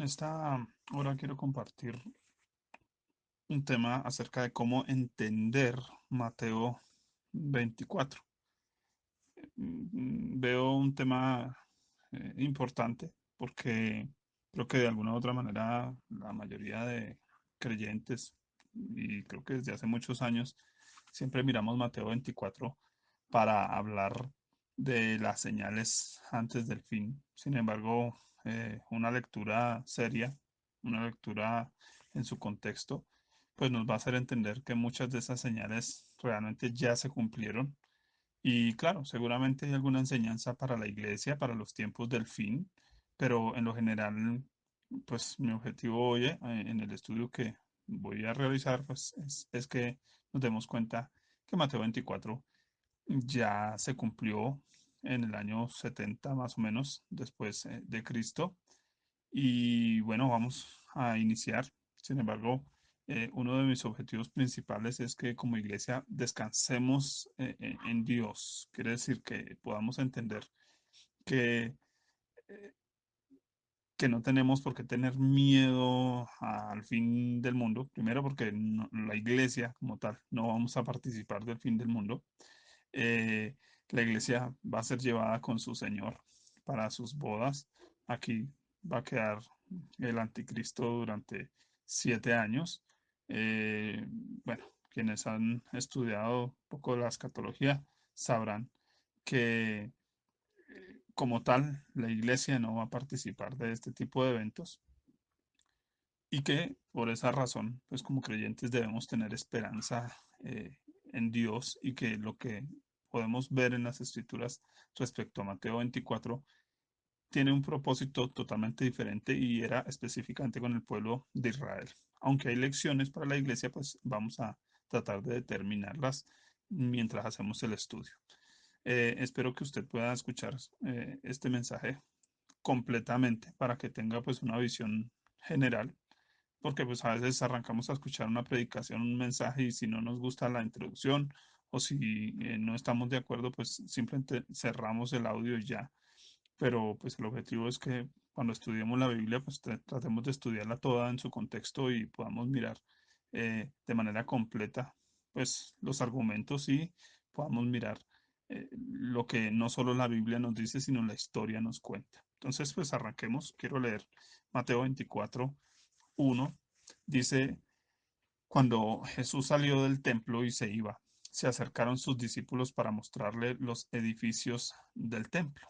En esta hora quiero compartir un tema acerca de cómo entender Mateo 24. Veo un tema importante porque creo que de alguna u otra manera la mayoría de creyentes, y creo que desde hace muchos años, siempre miramos Mateo 24 para hablar de las señales antes del fin. Sin embargo, una lectura seria, una lectura en su contexto, pues nos va a hacer entender que muchas de esas señales realmente ya se cumplieron y claro, seguramente hay alguna enseñanza para la iglesia, para los tiempos del fin, pero en lo general, pues mi objetivo hoy en el estudio que voy a realizar, pues es que nos demos cuenta que Mateo 24 ya se cumplió en el año 70 más o menos después de Cristo. Y bueno, vamos a iniciar. Sin embargo, uno de mis objetivos principales es que como iglesia descansemos en Dios. Quiere decir que podamos entender que, eh, que no tenemos por qué tener miedo al fin del mundo. Primero porque la iglesia como tal no vamos a participar del fin del mundo. Eh, la iglesia va a ser llevada con su Señor para sus bodas. Aquí va a quedar el anticristo durante 7 años. Bueno, quienes han estudiado un poco la escatología sabrán que como tal la iglesia no va a participar de este tipo de eventos y que por esa razón, pues como creyentes debemos tener esperanza en Dios y que lo que podemos ver en las escrituras respecto a Mateo 24 tiene un propósito totalmente diferente y era específicamente con el pueblo de Israel. Aunque hay lecciones para la iglesia, pues vamos a tratar de determinarlas mientras hacemos el estudio. Espero que usted pueda escuchar este mensaje completamente para que tenga pues una visión general porque pues a veces arrancamos a escuchar una predicación, un mensaje y si no nos gusta la introducción o si no estamos de acuerdo, pues simplemente cerramos el audio y ya. Pero pues el objetivo es que cuando estudiemos la Biblia, pues tratemos de estudiarla toda en su contexto y podamos mirar de manera completa pues los argumentos y podamos mirar lo que no solo la Biblia nos dice, sino la historia nos cuenta. Entonces, pues arranquemos. Quiero leer Mateo 24:1 dice, cuando Jesús salió del templo y se iba, se acercaron sus discípulos para mostrarle los edificios del templo.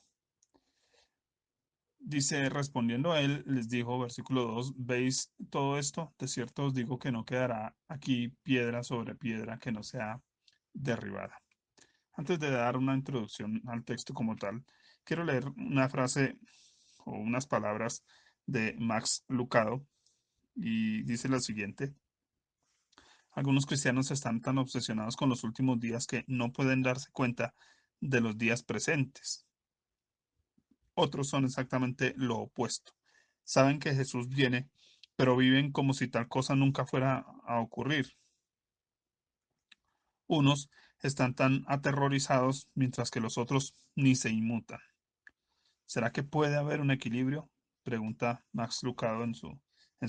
Dice, respondiendo a él, les dijo, versículo 2, ¿veis todo esto? De cierto os digo que no quedará aquí piedra sobre piedra que no sea derribada. Antes de dar una introducción al texto como tal, quiero leer una frase o unas palabras de Max Lucado y dice lo siguiente. Algunos cristianos están tan obsesionados con los últimos días que no pueden darse cuenta de los días presentes. Otros son exactamente lo opuesto. Saben que Jesús viene, pero viven como si tal cosa nunca fuera a ocurrir. Unos están tan aterrorizados mientras que los otros ni se inmutan. ¿Será que puede haber un equilibrio? Pregunta Max Lucado en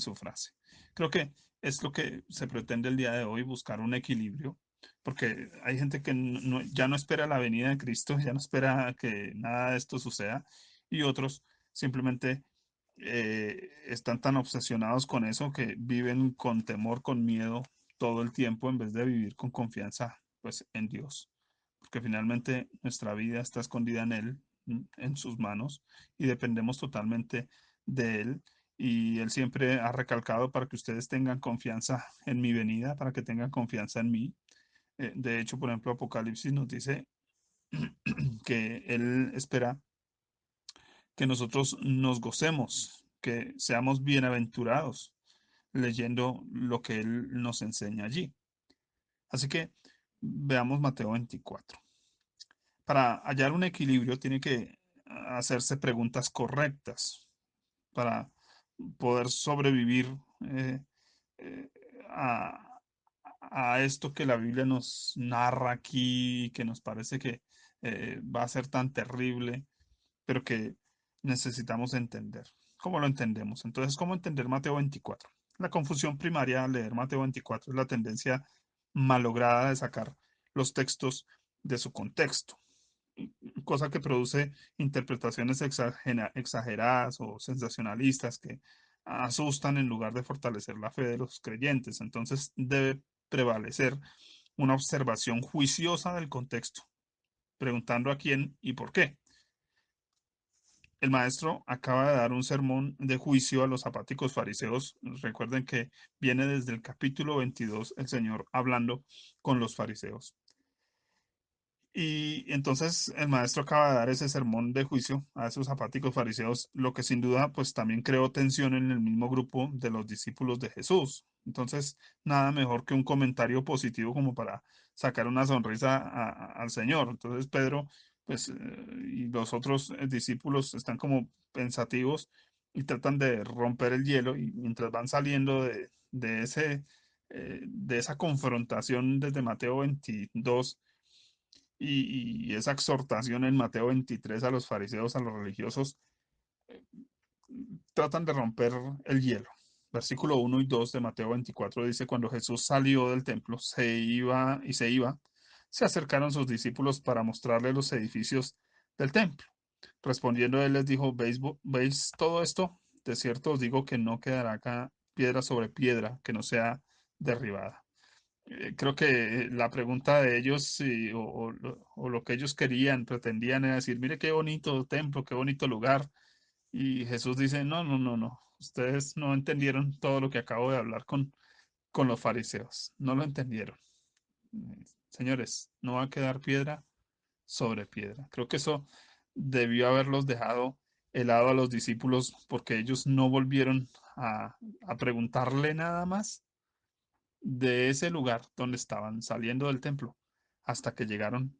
su frase. Creo que es lo que se pretende el día de hoy, buscar un equilibrio, porque hay gente que ya no espera la venida de Cristo, ya no espera que nada de esto suceda, y otros simplemente están tan obsesionados con eso que viven con temor, con miedo todo el tiempo en vez de vivir con confianza pues en Dios, porque finalmente nuestra vida está escondida en Él, en sus manos y dependemos totalmente de Él. Y Él siempre ha recalcado para que ustedes tengan confianza en mi venida, para que tengan confianza en mí. De hecho, por ejemplo, Apocalipsis nos dice que Él espera que nosotros nos gocemos, que seamos bienaventurados leyendo lo que Él nos enseña allí. Así que veamos Mateo 24. Para hallar un equilibrio tiene que hacerse preguntas correctas para poder sobrevivir eh, eh, a, a esto que la Biblia nos narra aquí, que nos parece que va a ser tan terrible, pero que necesitamos entender. ¿Cómo lo entendemos? Entonces, ¿cómo entender Mateo 24? La confusión primaria al leer Mateo 24 es la tendencia malograda de sacar los textos de su contexto, cosa que produce interpretaciones exageradas o sensacionalistas que asustan en lugar de fortalecer la fe de los creyentes. Entonces debe prevalecer una observación juiciosa del contexto, preguntando a quién y por qué. El maestro acaba de dar un sermón de juicio a los apáticos fariseos. Recuerden que viene desde el capítulo 22 el Señor hablando con los fariseos. Y entonces el maestro acaba de dar ese sermón de juicio a esos apáticos fariseos, lo que sin duda pues también creó tensión en el mismo grupo de los discípulos de Jesús. Entonces, nada mejor que un comentario positivo como para sacar una sonrisa al Señor. Entonces Pedro pues y los otros discípulos están como pensativos y tratan de romper el hielo y mientras van saliendo de esa confrontación desde Mateo 22 y esa exhortación en Mateo 23 a los fariseos, a los religiosos, tratan de romper el hielo. Versículo 1 y 2 de Mateo 24 dice, cuando Jesús salió del templo, se acercaron sus discípulos para mostrarle los edificios del templo. Respondiendo él les dijo, ¿veis todo esto? De cierto os digo que no quedará acá piedra sobre piedra que no sea derribada. Creo que la pregunta de ellos o lo que ellos querían, pretendían era decir, mire qué bonito templo, qué bonito lugar. Y Jesús dice, no, no, no, no, ustedes no entendieron todo lo que acabo de hablar con los fariseos, no lo entendieron. Señores, no va a quedar piedra sobre piedra. Creo que eso debió haberlos dejado helado a los discípulos porque ellos no volvieron a preguntarle nada más de ese lugar donde estaban saliendo del templo hasta que llegaron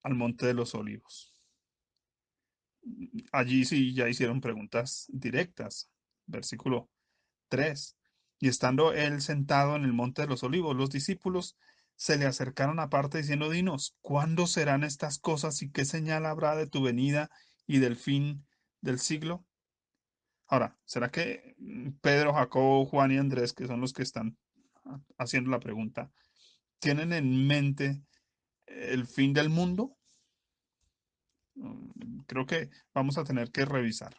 al Monte de los Olivos. Allí sí ya hicieron preguntas directas. Versículo 3. Y estando él sentado en el Monte de los Olivos, los discípulos se le acercaron aparte diciendo, dinos, ¿cuándo serán estas cosas y qué señal habrá de tu venida y del fin del siglo? Ahora, ¿será que Pedro, Jacobo, Juan y Andrés, que son los que están haciendo la pregunta, tienen en mente el fin del mundo? Creo que vamos a tener que revisar.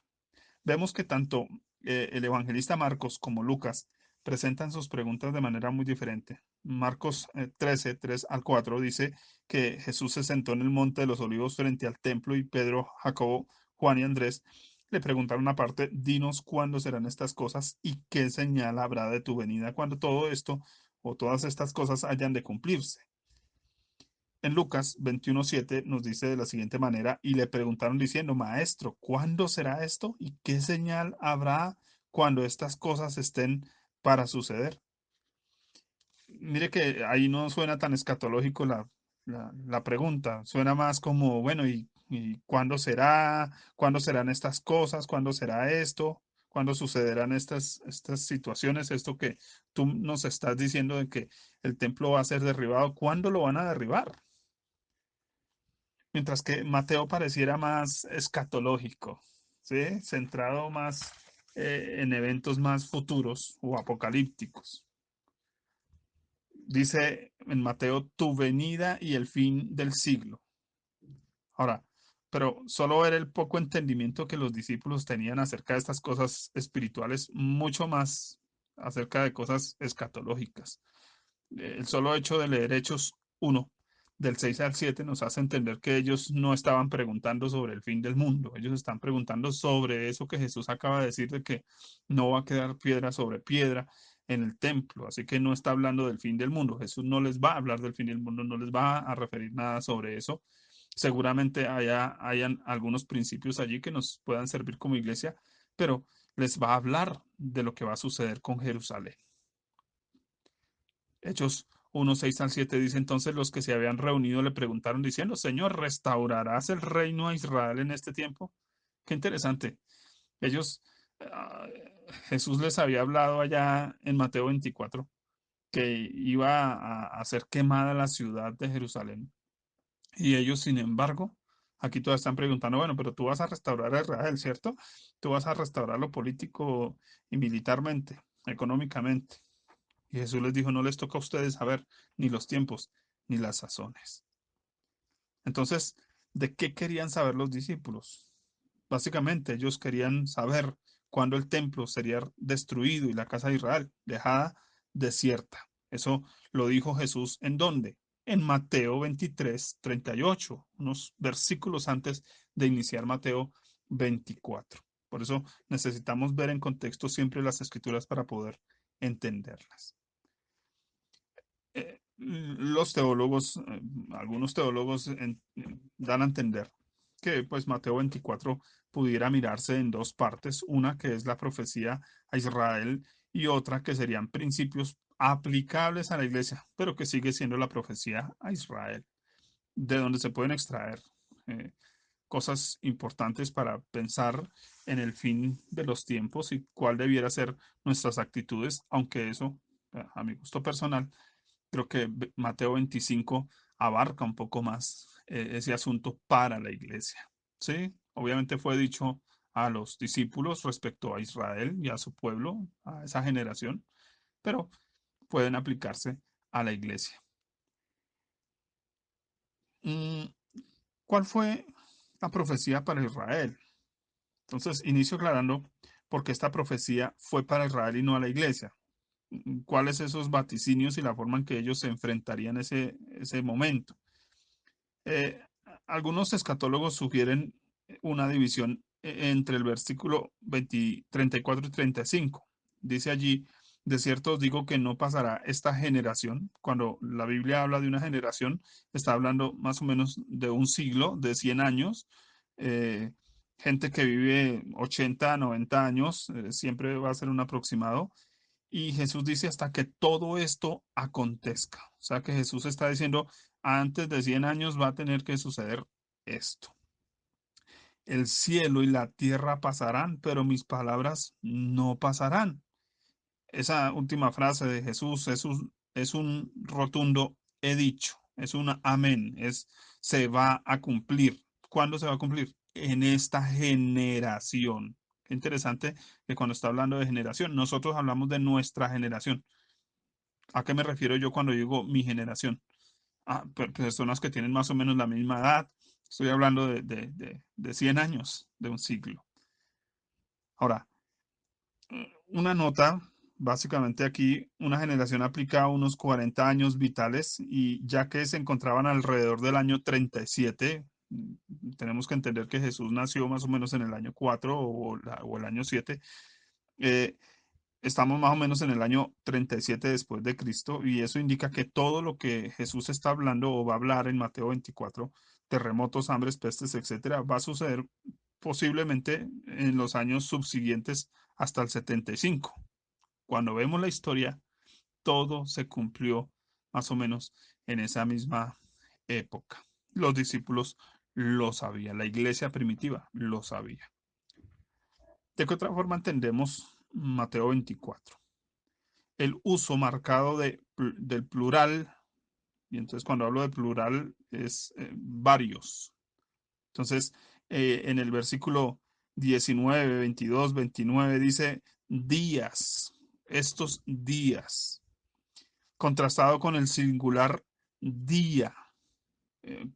Vemos que tanto el evangelista Marcos como Lucas presentan sus preguntas de manera muy diferente. Marcos 13, 3 al 4 dice que Jesús se sentó en el monte de los olivos frente al templo y Pedro, Jacobo, Juan y Andrés le preguntaron aparte, dinos cuándo serán estas cosas y qué señal habrá de tu venida cuando todo esto o todas estas cosas hayan de cumplirse. En Lucas 21:7 nos dice de la siguiente manera, y le preguntaron diciendo, Maestro, ¿cuándo será esto? ¿Y qué señal habrá cuando estas cosas estén para suceder? Mire que ahí no suena tan escatológico la pregunta, suena más como, bueno, ¿y cuándo será? ¿Cuándo serán estas cosas? ¿Cuándo será esto? ¿Cuándo sucederán estas situaciones? Esto que tú nos estás diciendo de que el templo va a ser derribado, ¿cuándo lo van a derribar? Mientras que Mateo pareciera más escatológico, ¿sí? Centrado más en eventos más futuros o apocalípticos. Dice en Mateo, tu venida y el fin del siglo. Ahora, pero solo ver el poco entendimiento que los discípulos tenían acerca de estas cosas espirituales, mucho más acerca de cosas escatológicas. El solo hecho de leer Hechos 1, del 6 al 7, nos hace entender que ellos no estaban preguntando sobre el fin del mundo, ellos están preguntando sobre eso que Jesús acaba de decir de que no va a quedar piedra sobre piedra en el templo, así que no está hablando del fin del mundo, Jesús no les va a hablar del fin del mundo, no les va a referir nada sobre eso. Seguramente hayan algunos principios allí que nos puedan servir como iglesia, pero les va a hablar de lo que va a suceder con Jerusalén. Hechos 1, 6 al 7 dice entonces los que se habían reunido le preguntaron diciendo, Señor, ¿restaurarás el reino a Israel en este tiempo? Qué interesante. Ellos, uh, Jesús les había hablado allá en Mateo 24 que iba a ser quemada la ciudad de Jerusalén. Y ellos, sin embargo, Aquí todas están preguntando, bueno, pero tú vas a restaurar a Israel, ¿cierto? Tú vas a restaurarlo político y militarmente, económicamente. Y Jesús les dijo, no les toca a ustedes saber ni los tiempos ni las sazones. Entonces, ¿de qué querían saber los discípulos? Básicamente, ellos querían saber cuándo el templo sería destruido y la casa de Israel dejada desierta. Eso lo dijo Jesús ¿en dónde? En Mateo 23:38, unos versículos antes de iniciar Mateo 24. Por eso necesitamos ver en contexto siempre las escrituras para poder entenderlas. Los teólogos, algunos teólogos dan a entender que pues Mateo 24 pudiera mirarse en dos partes, una que es la profecía a Israel y otra que serían principios aplicables a la iglesia, pero que sigue siendo la profecía a Israel, de donde se pueden extraer eh, cosas importantes para pensar en el fin de los tiempos y cuál debiera ser nuestras actitudes, aunque eso, a mi gusto personal, creo que Mateo 25 abarca un poco más ese asunto para la iglesia. Sí, obviamente fue dicho a los discípulos respecto a Israel y a su pueblo, a esa generación, pero pueden aplicarse a la iglesia. Mm, ¿Cuál fue la profecía para Israel? Entonces, inicio aclarando por qué esta profecía fue para Israel y no a la iglesia. ¿Cuáles esos vaticinios y la forma en que ellos se enfrentarían ese momento? Eh, Algunos escatólogos sugieren una división entre el versículo 20, 34 y 35. Dice allí, de cierto os digo que no pasará esta generación. Cuando la Biblia habla de una generación, está hablando más o menos de un siglo, de 100 años. Eh, Gente que vive 80, 90 años, siempre va a ser un aproximado. Y Jesús dice hasta que todo esto acontezca. O sea que Jesús está diciendo, antes de 100 años va a tener que suceder esto. El cielo y la tierra pasarán, pero mis palabras no pasarán. Esa última frase de Jesús es un rotundo he dicho, es un amén, se va a cumplir. ¿Cuándo se va a cumplir? En esta generación. Qué interesante que cuando está hablando de generación, nosotros hablamos de nuestra generación. ¿A qué me refiero yo cuando digo mi generación? A personas que tienen más o menos la misma edad. Estoy hablando de 100 años, de un siglo. Ahora, una nota, básicamente aquí, una generación aplica unos 40 años vitales y ya que se encontraban alrededor del año 37, tenemos que entender que Jesús nació más o menos en el año 4 o el año 7. eh, Estamos más o menos en el año 37 después de Cristo y eso indica que todo lo que Jesús está hablando o va a hablar en Mateo 24, terremotos, hambres, pestes, etcétera, va a suceder posiblemente en los años subsiguientes hasta el 75. Cuando vemos la historia, todo se cumplió más o menos en esa misma época. Los discípulos lo sabían, la iglesia primitiva lo sabía. ¿De qué otra forma entendemos Mateo 24? El uso marcado del plural, y entonces cuando hablo de plural es varios. Entonces, en el versículo 19, 22, 29 dice días, estos días, contrastado con el singular día. eh,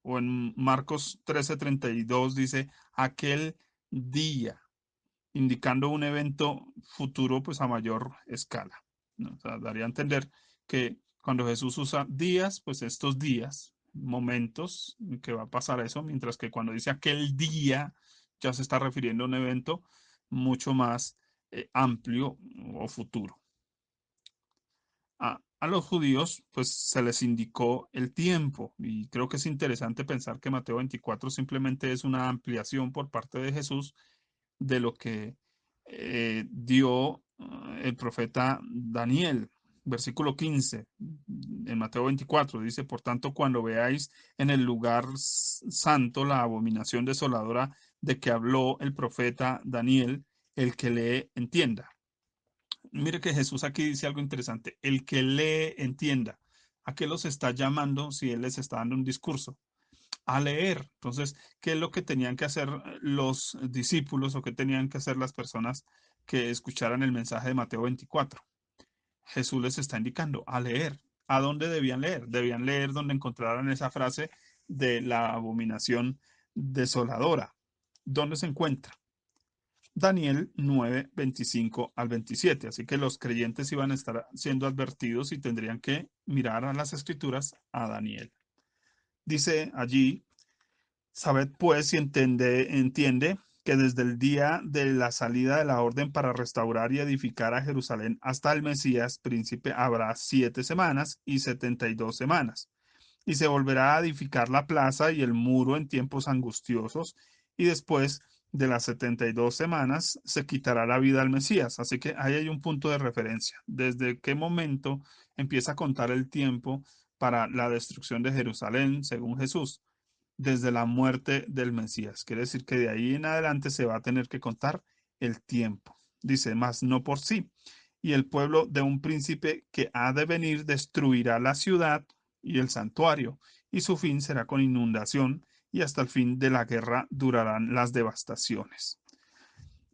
o en Marcos 13:32 dice aquel día, indicando un evento futuro pues a mayor escala, ¿no? O sea, daría a entender que cuando Jesús usa días, pues estos días, momentos en que va a pasar eso, mientras que cuando dice aquel día, ya se está refiriendo a un evento mucho más amplio o futuro. A los judíos, pues se les indicó el tiempo y creo que es interesante pensar que Mateo 24 simplemente es una ampliación por parte de Jesús de lo que dio el profeta Daniel. Versículo 15 en Mateo 24 dice, por tanto, cuando veáis en el lugar santo la abominación desoladora de que habló el profeta Daniel, el que lee entienda. Mire que Jesús aquí dice algo interesante, el que lee entienda. ¿A qué los está llamando si él les está dando un discurso? a leer. Entonces, ¿qué es lo que tenían que hacer los discípulos o qué tenían que hacer las personas que escucharan el mensaje de Mateo 24? Jesús les está indicando a leer. ¿A dónde debían leer? Debían leer donde encontraran esa frase de la abominación desoladora. ¿Dónde se encuentra? Daniel 9, 25 al 27. Así que los creyentes iban a estar siendo advertidos y tendrían que mirar a las escrituras a Daniel. Dice allí, sabed pues y entiende que desde el día de la salida de la orden para restaurar y edificar a Jerusalén hasta el Mesías príncipe habrá 7 semanas y 72 semanas y se volverá a edificar la plaza y el muro en tiempos angustiosos, y después de las 72 semanas se quitará la vida al Mesías. Así que ahí hay un punto de referencia. ¿Desde qué momento empieza a contar el tiempo para la destrucción de Jerusalén, según Jesús? Desde la muerte del Mesías. Quiere decir que de ahí en adelante se va a tener que contar el tiempo. Dice, más no por sí. Y el pueblo de un príncipe que ha de venir destruirá la ciudad y el santuario, y su fin será con inundación, y hasta el fin de la guerra durarán las devastaciones.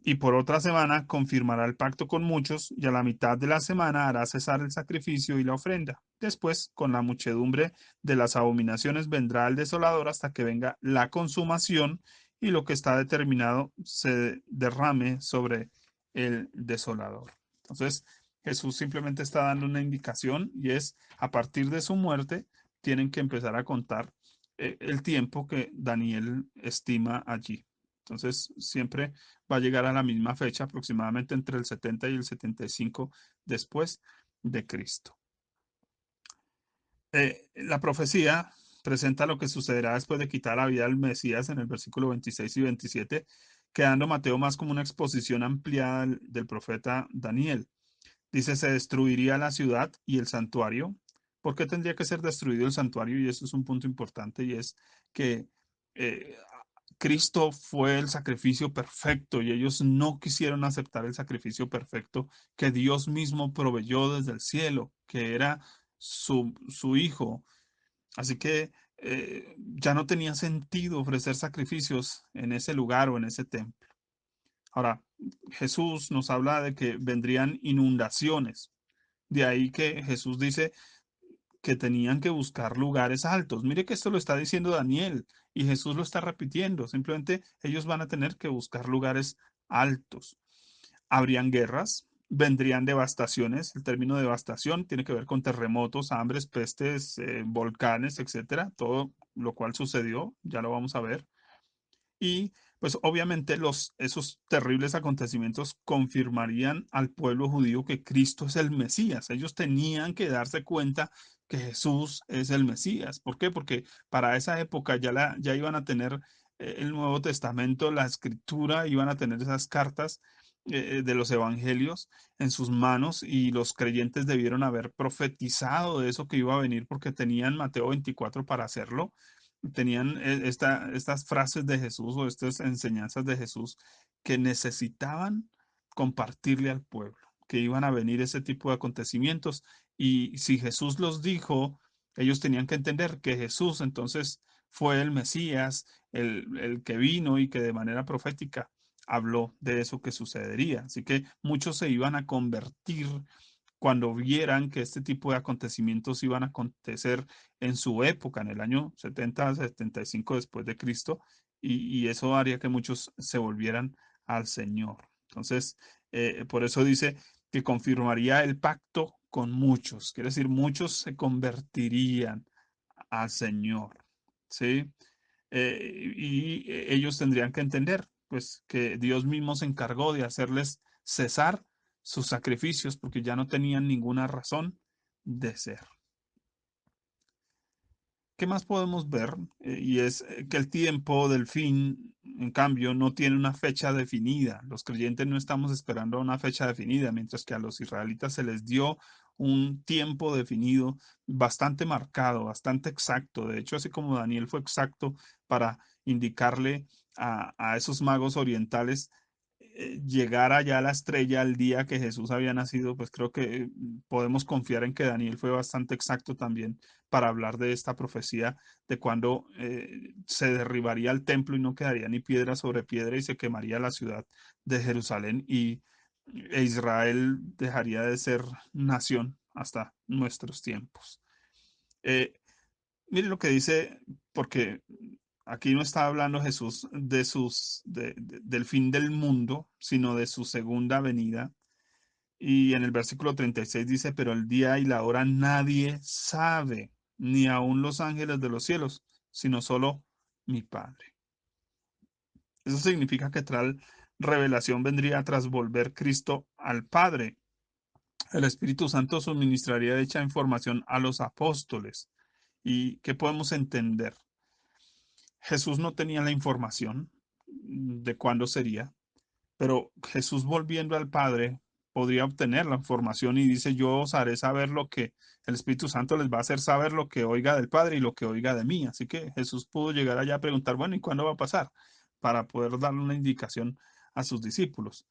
Y por otra semana confirmará el pacto con muchos, y a la mitad de la semana hará cesar el sacrificio y la ofrenda. Después, con la muchedumbre de las abominaciones, vendrá el desolador hasta que venga la consumación y lo que está determinado se derrame sobre el desolador. Entonces, Jesús simplemente está dando una indicación y es a partir de su muerte tienen que empezar a contar el tiempo que Daniel estima allí. Entonces, siempre va a llegar a la misma fecha, aproximadamente entre el 70 y el 75 después de Cristo. La profecía presenta lo que sucederá después de quitar la vida al Mesías en el versículo 26 y 27, quedando Mateo más como una exposición ampliada del profeta Daniel. Dice, se destruiría la ciudad y el santuario. ¿Por qué tendría que ser destruido el santuario? Y eso es un punto importante y es que eh, Cristo fue el sacrificio perfecto y ellos no quisieron aceptar el sacrificio perfecto que Dios mismo proveyó desde el cielo, que era su Hijo. Así que ya no tenía sentido ofrecer sacrificios en ese lugar o en ese templo. Ahora, Jesús nos habla de que vendrían inundaciones. De ahí que Jesús dice que tenían que buscar lugares altos. Mire que esto lo está diciendo Daniel y Jesús lo está repitiendo. Simplemente ellos van a tener que buscar lugares altos. Habrían guerras, vendrían devastaciones. El término devastación tiene que ver con terremotos, hambres, pestes, volcanes, etcétera. Todo lo cual sucedió, ya lo vamos a ver. Y pues obviamente esos terribles acontecimientos confirmarían al pueblo judío que Cristo es el Mesías. Ellos tenían que darse cuenta que Jesús es el Mesías. ¿Por qué? Porque para esa época ya iban a tener el Nuevo Testamento, la Escritura, iban a tener esas cartas de los evangelios en sus manos y los creyentes debieron haber profetizado de eso que iba a venir porque tenían Mateo 24 para hacerlo, tenían estas frases de Jesús o estas enseñanzas de Jesús que necesitaban compartirle al pueblo, que iban a venir ese tipo de acontecimientos. Y si Jesús los dijo, ellos tenían que entender que Jesús entonces fue el Mesías, el que vino y que de manera profética habló de eso que sucedería. Así que muchos se iban a convertir cuando vieran que este tipo de acontecimientos iban a acontecer en su época, en el año 70, 75 después de Cristo, y eso haría que muchos se volvieran al Señor. Entonces, por eso dice que confirmaría el pacto con muchos, quiere decir, muchos se convertirían al Señor, ¿sí? Y ellos tendrían que entender, pues, que Dios mismo se encargó de hacerles cesar sus sacrificios porque ya no tenían ninguna razón de ser. ¿Qué más podemos ver? Y es que el tiempo del fin, en cambio, no tiene una fecha definida. Los creyentes no estamos esperando una fecha definida, mientras que a los israelitas se les dio un tiempo definido bastante marcado, bastante exacto. De hecho, así como Daniel fue exacto para indicarle a esos magos orientales llegara ya la estrella al día que Jesús había nacido, pues creo que podemos confiar en que Daniel fue bastante exacto también para hablar de esta profecía de cuando se derribaría el templo y no quedaría ni piedra sobre piedra y se quemaría la ciudad de Jerusalén e Israel dejaría de ser nación hasta nuestros tiempos. Eh, Mire lo que dice, porque aquí no está hablando Jesús de del fin del mundo, sino de su segunda venida. Y en el versículo 36 dice, pero el día y la hora nadie sabe, ni aun los ángeles de los cielos, sino solo mi Padre. Eso significa que tal revelación vendría tras volver Cristo al Padre. El Espíritu Santo suministraría dicha información a los apóstoles. ¿Y qué podemos entender? Jesús no tenía la información de cuándo sería, pero Jesús volviendo al Padre podría obtener la información y dice, yo os haré saber lo que el Espíritu Santo les va a hacer saber lo que oiga del Padre y lo que oiga de mí. Así que Jesús pudo llegar allá a preguntar, bueno, ¿y cuándo va a pasar? Para poder darle una indicación a sus discípulos.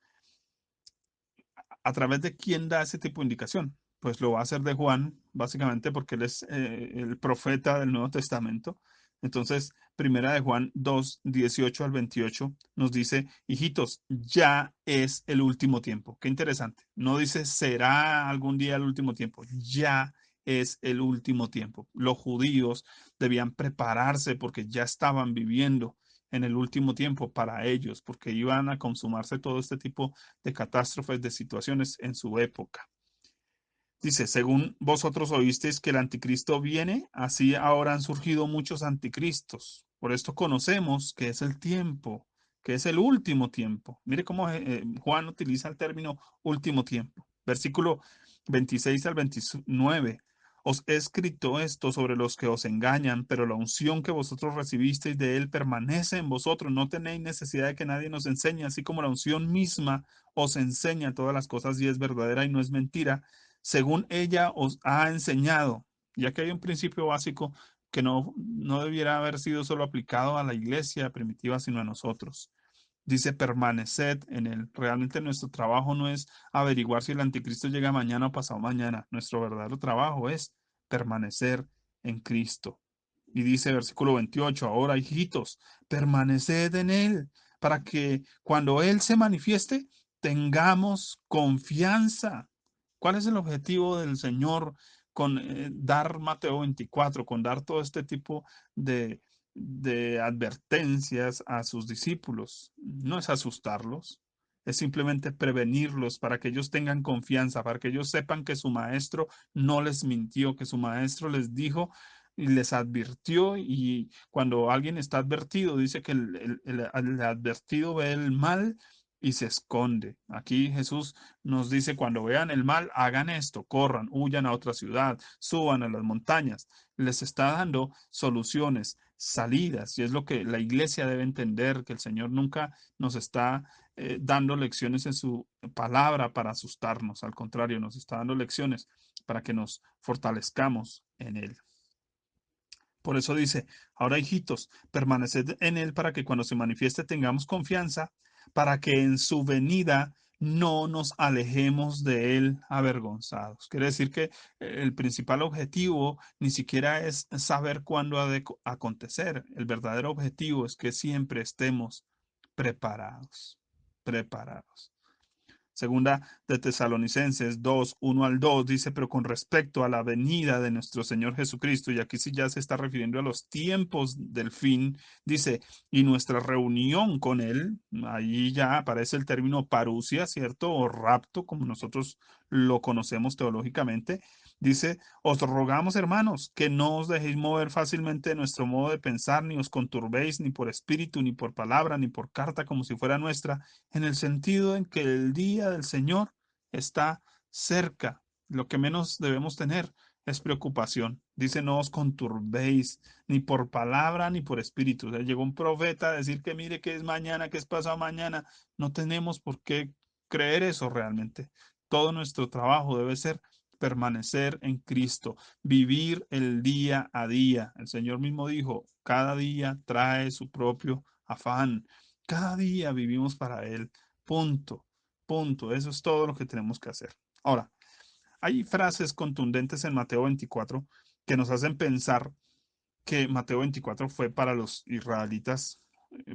¿A través de quién da ese tipo de indicación? Pues lo va a hacer de Juan, básicamente porque él es el profeta del Nuevo Testamento. Entonces, primera de Juan 2, 18 al 28 nos dice, hijitos, ya es el último tiempo. Qué interesante. No dice será algún día el último tiempo, ya es el último tiempo. Los judíos debían prepararse porque ya estaban viviendo en el último tiempo para ellos, porque iban a consumarse todo este tipo de catástrofes, de situaciones en su época. Dice, según vosotros oísteis que el anticristo viene, así ahora han surgido muchos anticristos. Por esto conocemos que es el tiempo, que es el último tiempo. Mire cómo Juan utiliza el término último tiempo. Versículo 26 al 29. Os he escrito esto sobre los que os engañan, pero la unción que vosotros recibisteis de él permanece en vosotros. No tenéis necesidad de que nadie nos enseñe, así como la unción misma os enseña todas las cosas y es verdadera y no es mentira según ella os ha enseñado, ya que hay un principio básico que no debiera haber sido solo aplicado a la iglesia primitiva, sino a nosotros. Dice, permaneced en él. Realmente nuestro trabajo no es averiguar si el anticristo llega mañana o pasado mañana. Nuestro verdadero trabajo es permanecer en Cristo. Y dice versículo 28, ahora hijitos, permaneced en él, para que cuando él se manifieste, tengamos confianza. ¿Cuál es el objetivo del Señor con dar Mateo 24, con dar todo este tipo de advertencias a sus discípulos? No es asustarlos, es simplemente prevenirlos para que ellos tengan confianza, para que ellos sepan que su maestro no les mintió, que su maestro les dijo y les advirtió. Y cuando alguien está advertido, dice que el advertido ve el mal y se esconde. Aquí Jesús nos dice, cuando vean el mal, hagan esto, corran, huyan a otra ciudad, suban a las montañas. Les está dando soluciones, salidas, y es lo que la iglesia debe entender, que el Señor nunca nos está dando lecciones en su palabra para asustarnos, al contrario, nos está dando lecciones para que nos fortalezcamos en Él. Por eso dice, ahora hijitos, permaneced en Él para que cuando se manifieste tengamos confianza, para que en su venida no nos alejemos de Él avergonzados. Quiere decir que el principal objetivo ni siquiera es saber cuándo ha de acontecer. El verdadero objetivo es que siempre estemos preparados, preparados. Segunda de Tesalonicenses 2, 1 al 2 dice, pero con respecto a la venida de nuestro Señor Jesucristo, y aquí sí ya se está refiriendo a los tiempos del fin, dice, y nuestra reunión con Él, ahí ya aparece el término parusia, ¿cierto? O rapto, como nosotros lo conocemos teológicamente. Dice, os rogamos, hermanos, que no os dejéis mover fácilmente de nuestro modo de pensar, ni os conturbéis, ni por espíritu, ni por palabra, ni por carta, como si fuera nuestra en el sentido en que el día del Señor está cerca. Lo que menos debemos tener es preocupación. Dice, no os conturbéis ni por palabra ni por espíritu. O sea, llegó un profeta a decir que mire que es mañana, que es pasado mañana. No tenemos por qué creer eso realmente. Todo nuestro trabajo debe ser permanecer en Cristo, vivir el día a día. El Señor mismo dijo, cada día trae su propio afán. Cada día vivimos para Él, Punto, punto. Eso es todo lo que tenemos que hacer. Ahora, hay frases contundentes en Mateo 24 que nos hacen pensar que Mateo 24 fue para los israelitas,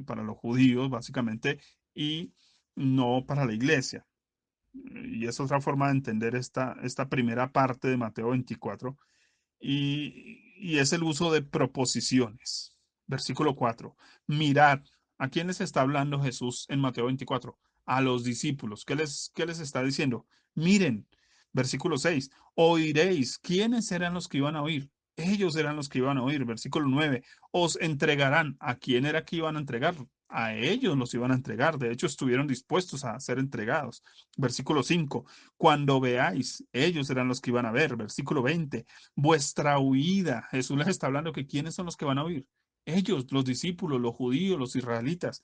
para los judíos, básicamente, y no para la iglesia. Y es otra forma de entender esta primera parte de Mateo 24 y es el uso de proposiciones. Versículo 4. Mirad, ¿a quién les está hablando Jesús en Mateo 24? A los discípulos. Qué les está diciendo? Miren, versículo 6. Oiréis. ¿Quiénes eran los que iban a oír? Ellos eran los que iban a oír. Versículo 9. Os entregarán. ¿A quién era que iban a entregar? A ellos los iban a entregar. De hecho, estuvieron dispuestos a ser entregados. Versículo 5. Cuando veáis, ellos eran los que iban a ver. Versículo 20. Vuestra huida. Jesús les está hablando que quiénes son los que van a huir. Ellos, los discípulos, los judíos, los israelitas.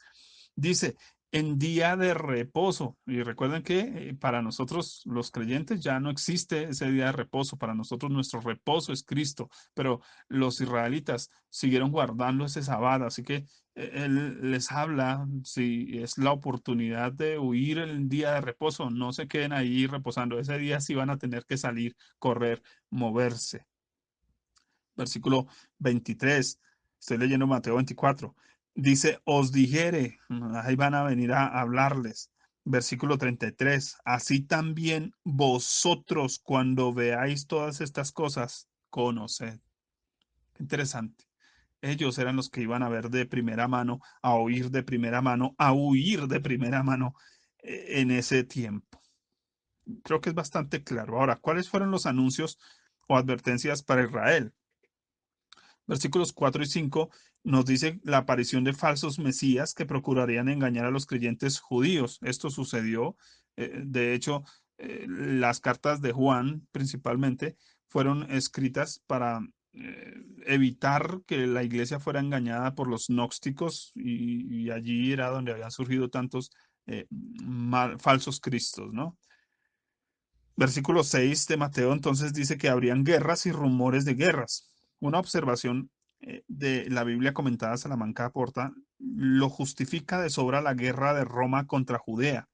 Dice, en día de reposo. Y recuerden que para nosotros los creyentes ya no existe ese día de reposo. Para nosotros nuestro reposo es Cristo. Pero los israelitas siguieron guardando ese sábado. Así que él les habla, si es la oportunidad de huir el día de reposo, no se queden ahí reposando. Ese día sí van a tener que salir, correr, moverse. Versículo 23, estoy leyendo Mateo 24, dice, os dijere, ahí van a venir a hablarles. Versículo 33, así también vosotros cuando veáis todas estas cosas, conoced. Interesante. Ellos eran los que iban a ver de primera mano, a oír de primera mano, a huir de primera mano en ese tiempo. Creo que es bastante claro. Ahora, ¿cuáles fueron los anuncios o advertencias para Israel? Versículos 4 y 5 nos dice la aparición de falsos mesías que procurarían engañar a los creyentes judíos. Esto sucedió. De hecho, las cartas de Juan principalmente fueron escritas para evitar que la iglesia fuera engañada por los gnósticos y allí era donde habían surgido tantos falsos cristos, ¿no? Versículo 6 de Mateo entonces dice que habrían guerras y rumores de guerras. Una observación de la Biblia comentada a Salamanca aporta, lo justifica de sobra la guerra de Roma contra Judea,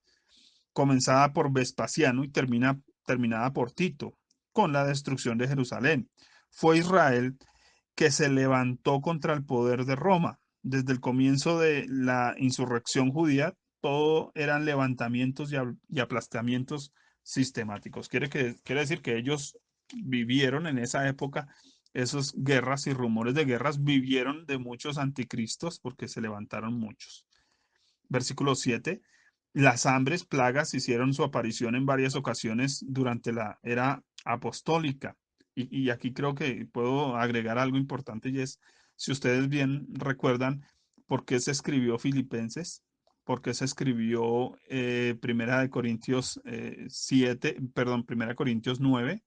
comenzada por Vespasiano y terminada por Tito, con la destrucción de Jerusalén. Fue Israel que se levantó contra el poder de Roma. Desde el comienzo de la insurrección judía, todo eran levantamientos y aplastamientos sistemáticos. Quiere decir que ellos vivieron en esa época esas guerras y rumores de guerras, vivieron de muchos anticristos porque se levantaron muchos. Versículo 7. Las hambres, plagas hicieron su aparición en varias ocasiones durante la era apostólica. Y aquí creo que puedo agregar algo importante y es, si ustedes bien recuerdan, ¿por qué se escribió Filipenses? ¿Por qué se escribió Primera de Corintios 7, perdón, Primera de Corintios 9?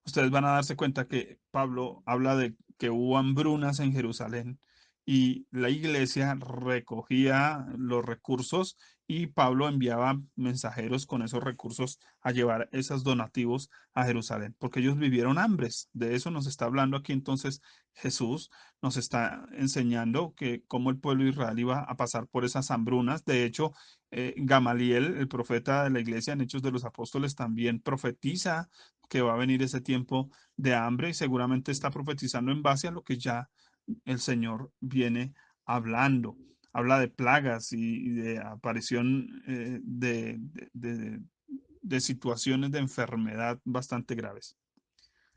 Ustedes van a darse cuenta que Pablo habla de que hubo hambrunas en Jerusalén y la iglesia recogía los recursos y Pablo enviaba mensajeros con esos recursos a llevar esos donativos a Jerusalén, porque ellos vivieron hambres. De eso nos está hablando aquí entonces Jesús, nos está enseñando que cómo el pueblo de Israel iba a pasar por esas hambrunas. De hecho, Gamaliel, el profeta de la iglesia en Hechos de los Apóstoles, también profetiza que va a venir ese tiempo de hambre y seguramente está profetizando en base a lo que ya el Señor viene hablando. Habla de plagas y de aparición de situaciones de enfermedad bastante graves.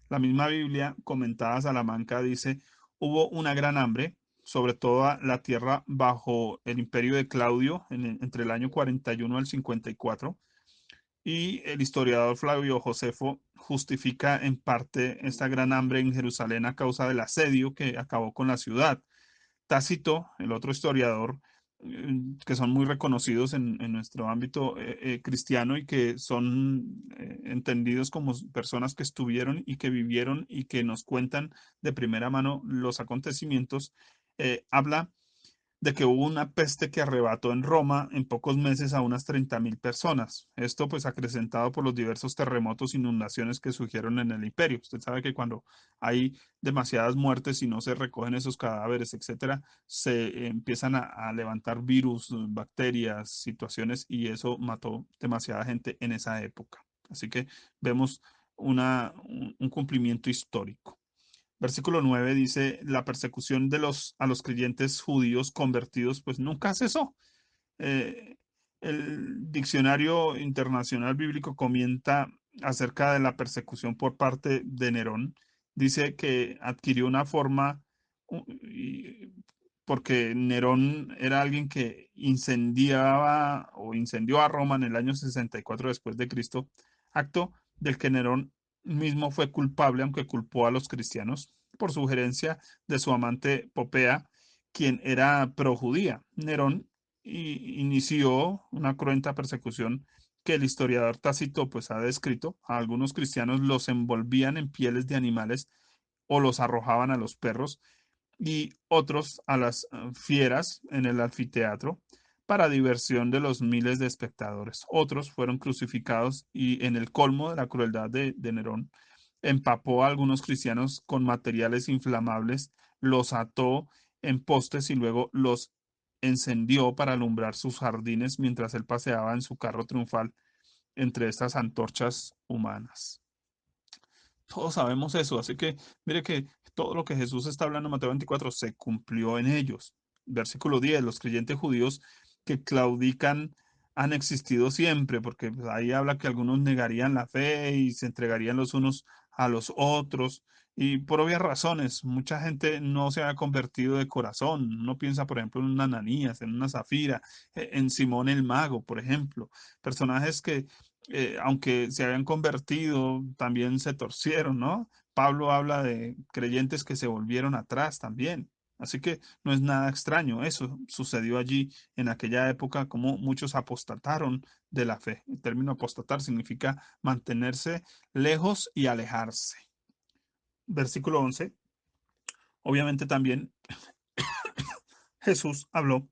La misma Biblia, comentada a Salamanca, dice, hubo una gran hambre sobre toda la tierra bajo el imperio de Claudio entre el año 41 al 54 y el historiador Flavio Josefo justifica en parte esta gran hambre en Jerusalén a causa del asedio que acabó con la ciudad. Tácito, el otro historiador, que son muy reconocidos en nuestro ámbito cristiano y que son entendidos como personas que estuvieron y que vivieron y que nos cuentan de primera mano los acontecimientos, habla de que hubo una peste que arrebató en Roma en pocos meses a unas 30.000 personas. Esto pues acrecentado por los diversos terremotos, inundaciones que surgieron en el imperio. Usted sabe que cuando hay demasiadas muertes y no se recogen esos cadáveres, etcétera, se empiezan a levantar virus, bacterias, situaciones, y eso mató demasiada gente en esa época. Así que vemos un cumplimiento histórico. Versículo 9 dice, la persecución a los creyentes judíos convertidos pues nunca cesó. Eh, el Diccionario Internacional Bíblico comenta acerca de la persecución por parte de Nerón. Dice que adquirió una forma porque Nerón era alguien que incendiaba o incendió a Roma en el año 64 después de Cristo, acto del que Nerón mismo fue culpable, aunque culpó a los cristianos por sugerencia de su amante Popea, quien era projudía. Nerón inició una cruenta persecución que el historiador Tácito pues ha descrito. A algunos cristianos los envolvían en pieles de animales o los arrojaban a los perros y otros a las fieras en el anfiteatro para diversión de los miles de espectadores. Otros fueron crucificados y en el colmo de la crueldad de Nerón, empapó a algunos cristianos con materiales inflamables, los ató en postes y luego los encendió para alumbrar sus jardines mientras él paseaba en su carro triunfal entre estas antorchas humanas. Todos sabemos eso, así que mire que todo lo que Jesús está hablando en Mateo 24 se cumplió en ellos. Versículo 10, los creyentes judíos que claudican han existido siempre, porque pues, ahí habla que algunos negarían la fe y se entregarían los unos a los otros, y por obvias razones, mucha gente no se ha convertido de corazón. Uno piensa, por ejemplo, en un Ananías, en una Zafira, en Simón el Mago, por ejemplo, personajes que aunque se habían convertido, también se torcieron, ¿no? Pablo habla de creyentes que se volvieron atrás también. Así que no es nada extraño. Eso sucedió allí en aquella época, como muchos apostataron de la fe. El término apostatar significa mantenerse lejos y alejarse. Versículo 11. Obviamente también Jesús habló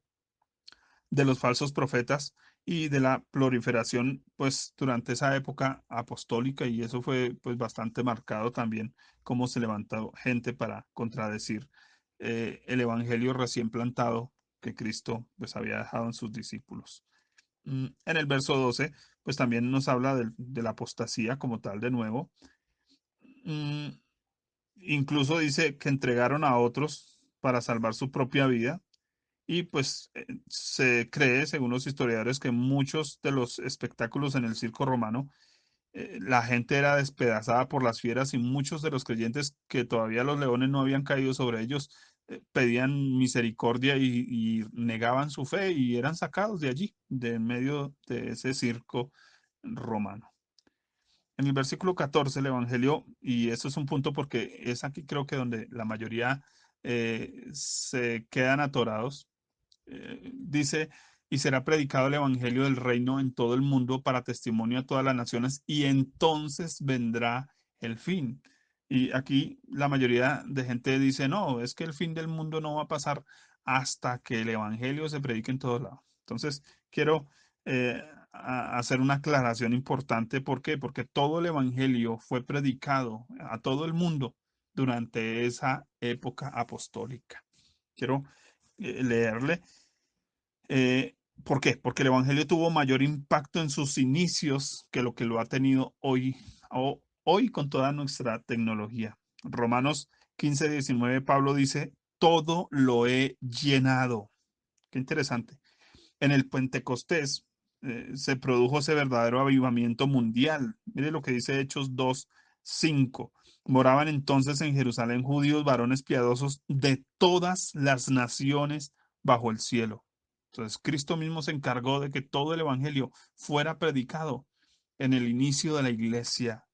de los falsos profetas y de la proliferación, pues durante esa época apostólica, y eso fue pues bastante marcado también, cómo se levantó gente para contradecir el evangelio recién plantado que Cristo pues había dejado en sus discípulos. En el verso 12 pues también nos habla de la apostasía como tal de nuevo. Mm, Incluso dice que entregaron a otros para salvar su propia vida, y pues se cree, según los historiadores, que muchos de los espectáculos en el circo romano, la gente era despedazada por las fieras, y muchos de los creyentes que todavía los leones no habían caído sobre ellos, pedían misericordia y negaban su fe y eran sacados de allí, de en medio de ese circo romano. En el versículo 14, el Evangelio, y esto es un punto porque es aquí creo que donde la mayoría se quedan atorados, dice, y será predicado el evangelio del reino en todo el mundo para testimonio a todas las naciones, y entonces vendrá el fin. Y aquí la mayoría de gente dice, no, es que el fin del mundo no va a pasar hasta que el evangelio se predique en todos lados. Entonces, quiero hacer una aclaración importante. ¿Por qué? Porque todo el evangelio fue predicado a todo el mundo durante esa época apostólica. Quiero leerle ¿por qué? Porque el Evangelio tuvo mayor impacto en sus inicios que lo ha tenido hoy, hoy con toda nuestra tecnología. Romanos 15:19, Pablo dice, todo lo he llenado. Qué interesante. En el Pentecostés se produjo ese verdadero avivamiento mundial. Mire lo que dice Hechos 2:5. Moraban entonces en Jerusalén judíos, varones piadosos de todas las naciones bajo el cielo. Entonces Cristo mismo se encargó de que todo el evangelio fuera predicado en el inicio de la iglesia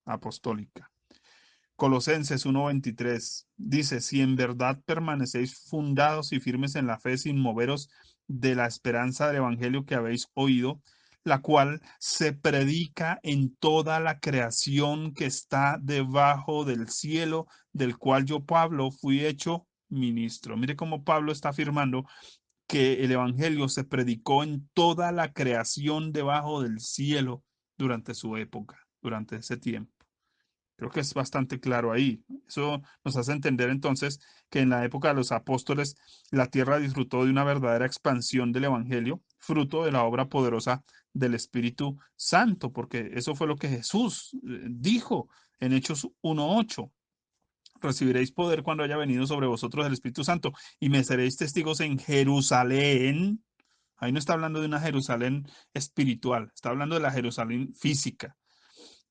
apostólica. Colosenses 1:23 dice, si en verdad permanecéis fundados y firmes en la fe sin moveros de la esperanza del evangelio que habéis oído, la cual se predica en toda la creación que está debajo del cielo, del cual yo, Pablo, fui hecho ministro. Mire cómo Pablo está afirmando que el Evangelio se predicó en toda la creación debajo del cielo durante su época, durante ese tiempo. Creo que es bastante claro ahí. Eso nos hace entender entonces que en la época de los apóstoles la tierra disfrutó de una verdadera expansión del Evangelio, fruto de la obra poderosa del Espíritu Santo, porque eso fue lo que Jesús dijo en Hechos 1:8. Recibiréis poder cuando haya venido sobre vosotros el Espíritu Santo y me seréis testigos en Jerusalén. Ahí no está hablando de una Jerusalén espiritual, está hablando de la Jerusalén física,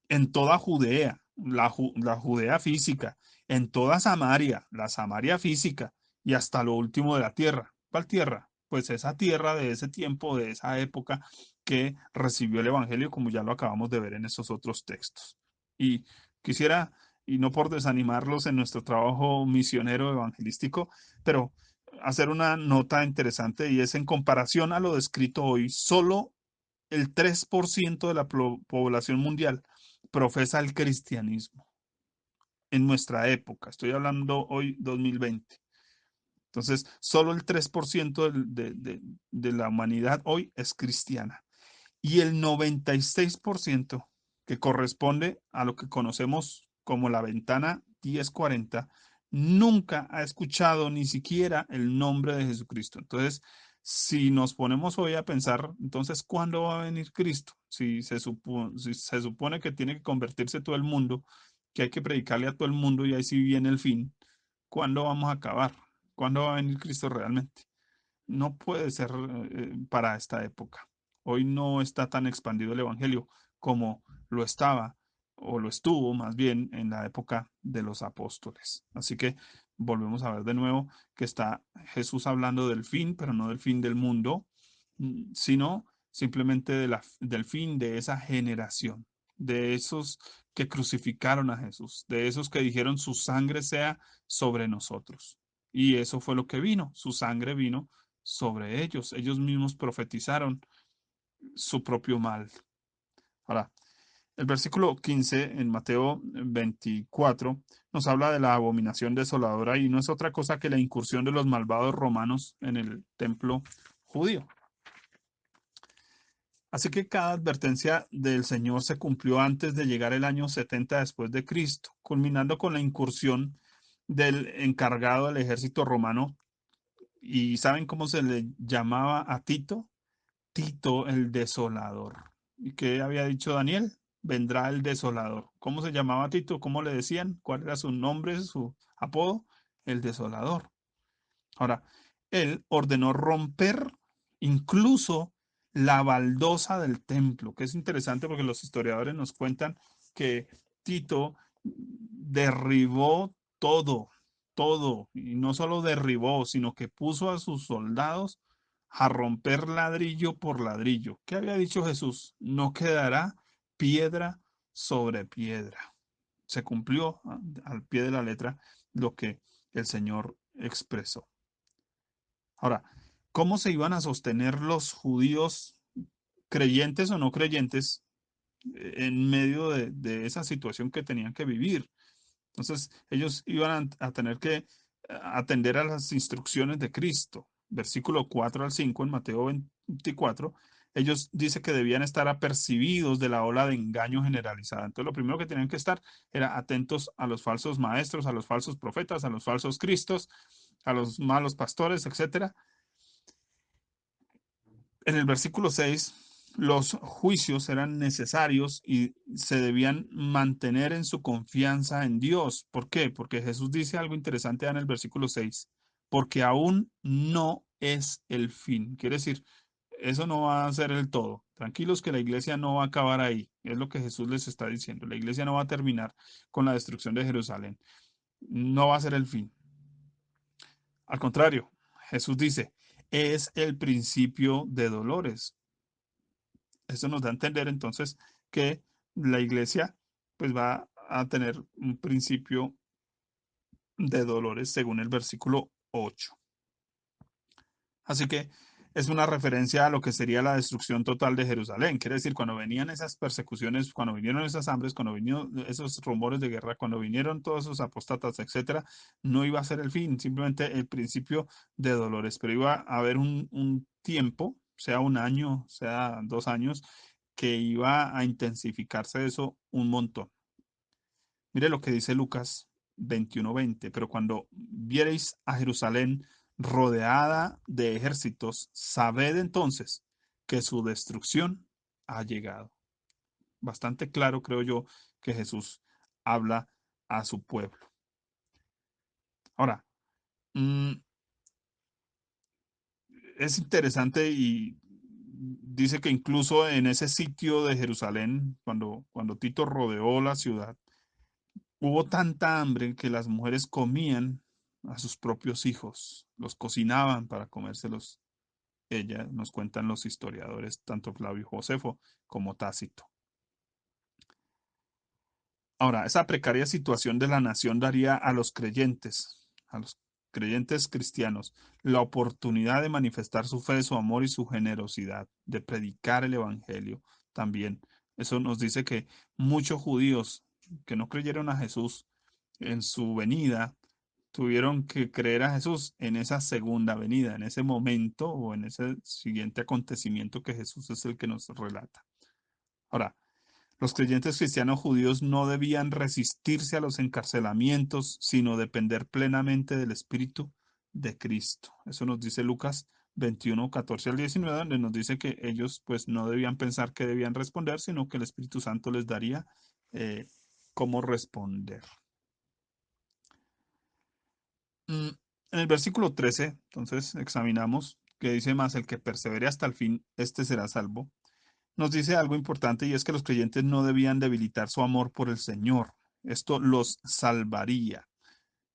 en toda Judea, la Judea física, en toda Samaria, la Samaria física, y hasta lo último de la tierra. ¿Cuál tierra? Pues esa tierra de ese tiempo, de esa época que recibió el Evangelio, como ya lo acabamos de ver en esos otros textos. Y quisiera, y no por desanimarlos en nuestro trabajo misionero evangelístico, pero hacer una nota interesante y es en comparación a lo descrito hoy, solo el 3% de la población mundial profesa el cristianismo en nuestra época. Estoy hablando hoy 2020. Entonces, solo el 3% de la humanidad hoy es cristiana. Y el 96% que corresponde a lo que conocemos como la ventana 1040, nunca ha escuchado ni siquiera el nombre de Jesucristo. Entonces, si nos ponemos hoy a pensar, entonces, ¿cuándo va a venir Cristo? Si se supone que tiene que convertirse todo el mundo, que hay que predicarle a todo el mundo y ahí sí viene el fin, ¿cuándo vamos a acabar? ¿Cuándo va a venir Cristo realmente? No puede ser para esta época. Hoy no está tan expandido el Evangelio como lo estaba o lo estuvo más bien en la época de los apóstoles. Así que volvemos a ver de nuevo que está Jesús hablando del fin, pero no del fin del mundo, sino simplemente del fin de esa generación, de esos que crucificaron a Jesús, de esos que dijeron su sangre sea sobre nosotros. Y eso fue lo que vino, su sangre vino sobre ellos. Ellos mismos profetizaron su propio mal. Ahora, el versículo 15 en Mateo 24 nos habla de la abominación desoladora y no es otra cosa que la incursión de los malvados romanos en el templo judío. Así que cada advertencia del Señor se cumplió antes de llegar el año 70 después de Cristo, culminando con la incursión del encargado del ejército romano. ¿Y saben cómo se le llamaba a Tito? Tito el desolador. ¿Y qué había dicho Daniel? Vendrá el desolador. ¿Cómo se llamaba Tito? ¿Cómo le decían? ¿Cuál era su nombre, su apodo? El desolador. Ahora, él ordenó romper incluso la baldosa del templo, que es interesante porque los historiadores nos cuentan que Tito derribó todo, todo, y no solo derribó, sino que puso a sus soldados a romper ladrillo por ladrillo. ¿Qué había dicho Jesús? No quedará piedra sobre piedra. Se cumplió al pie de la letra lo que el Señor expresó. Ahora, ¿cómo se iban a sostener los judíos, creyentes o no creyentes, en medio de esa situación que tenían que vivir? Entonces, ellos iban a tener que atender a las instrucciones de Cristo. Versículo 4 al 5 en Mateo 24, ellos dicen que debían estar apercibidos de la ola de engaño generalizada. Entonces, lo primero que tenían que estar era atentos a los falsos maestros, a los falsos profetas, a los falsos cristos, a los malos pastores, etcétera. En el versículo 6, los juicios eran necesarios y se debían mantener en su confianza en Dios. ¿Por qué? Porque Jesús dice algo interesante en el versículo 6, porque aún no es el fin. Quiere decir, eso no va a ser el todo. Tranquilos que la iglesia no va a acabar ahí. Es lo que Jesús les está diciendo. La iglesia no va a terminar con la destrucción de Jerusalén. No va a ser el fin. Al contrario, Jesús dice, es el principio de dolores. Eso nos da a entender entonces que la iglesia pues va a tener un principio de dolores según el versículo 8. Así que es una referencia a lo que sería la destrucción total de Jerusalén. Quiere decir, cuando venían esas persecuciones, cuando vinieron esas hambres, cuando vinieron esos rumores de guerra, cuando vinieron todos esos apóstatas, etcétera, no iba a ser el fin, simplemente el principio de dolores, pero iba a haber un tiempo, sea un año, sea 2 años, que iba a intensificarse eso un montón. Mire lo que dice Lucas 21:20, pero cuando viereis a Jerusalén rodeada de ejércitos, sabed entonces que su destrucción ha llegado. Bastante claro, creo yo, que Jesús habla a su pueblo. Ahora, mm, es interesante y dice que incluso en ese sitio de Jerusalén, cuando Tito rodeó la ciudad, hubo tanta hambre que las mujeres comían a sus propios hijos, los cocinaban para comérselos. Ella nos cuentan los historiadores, tanto Flavio Josefo como Tácito. Ahora, esa precaria situación de la nación daría a los creyentes cristianos, la oportunidad de manifestar su fe, su amor y su generosidad, de predicar el evangelio también. Eso nos dice que muchos judíos que no creyeron a Jesús en su venida tuvieron que creer a Jesús en esa segunda venida, en ese momento o en ese siguiente acontecimiento que Jesús es el que nos relata. Ahora, los creyentes cristianos judíos no debían resistirse a los encarcelamientos, sino depender plenamente del Espíritu de Cristo. Eso nos dice Lucas 21, 14 al 19, donde nos dice que ellos pues no debían pensar que debían responder, sino que el Espíritu Santo les daría eh, cómo responder. Mm, En el versículo 13, entonces examinamos que dice más, el que persevere hasta el fin, este será salvo. Nos dice algo importante y es que los creyentes no debían debilitar su amor por el Señor. Esto los salvaría.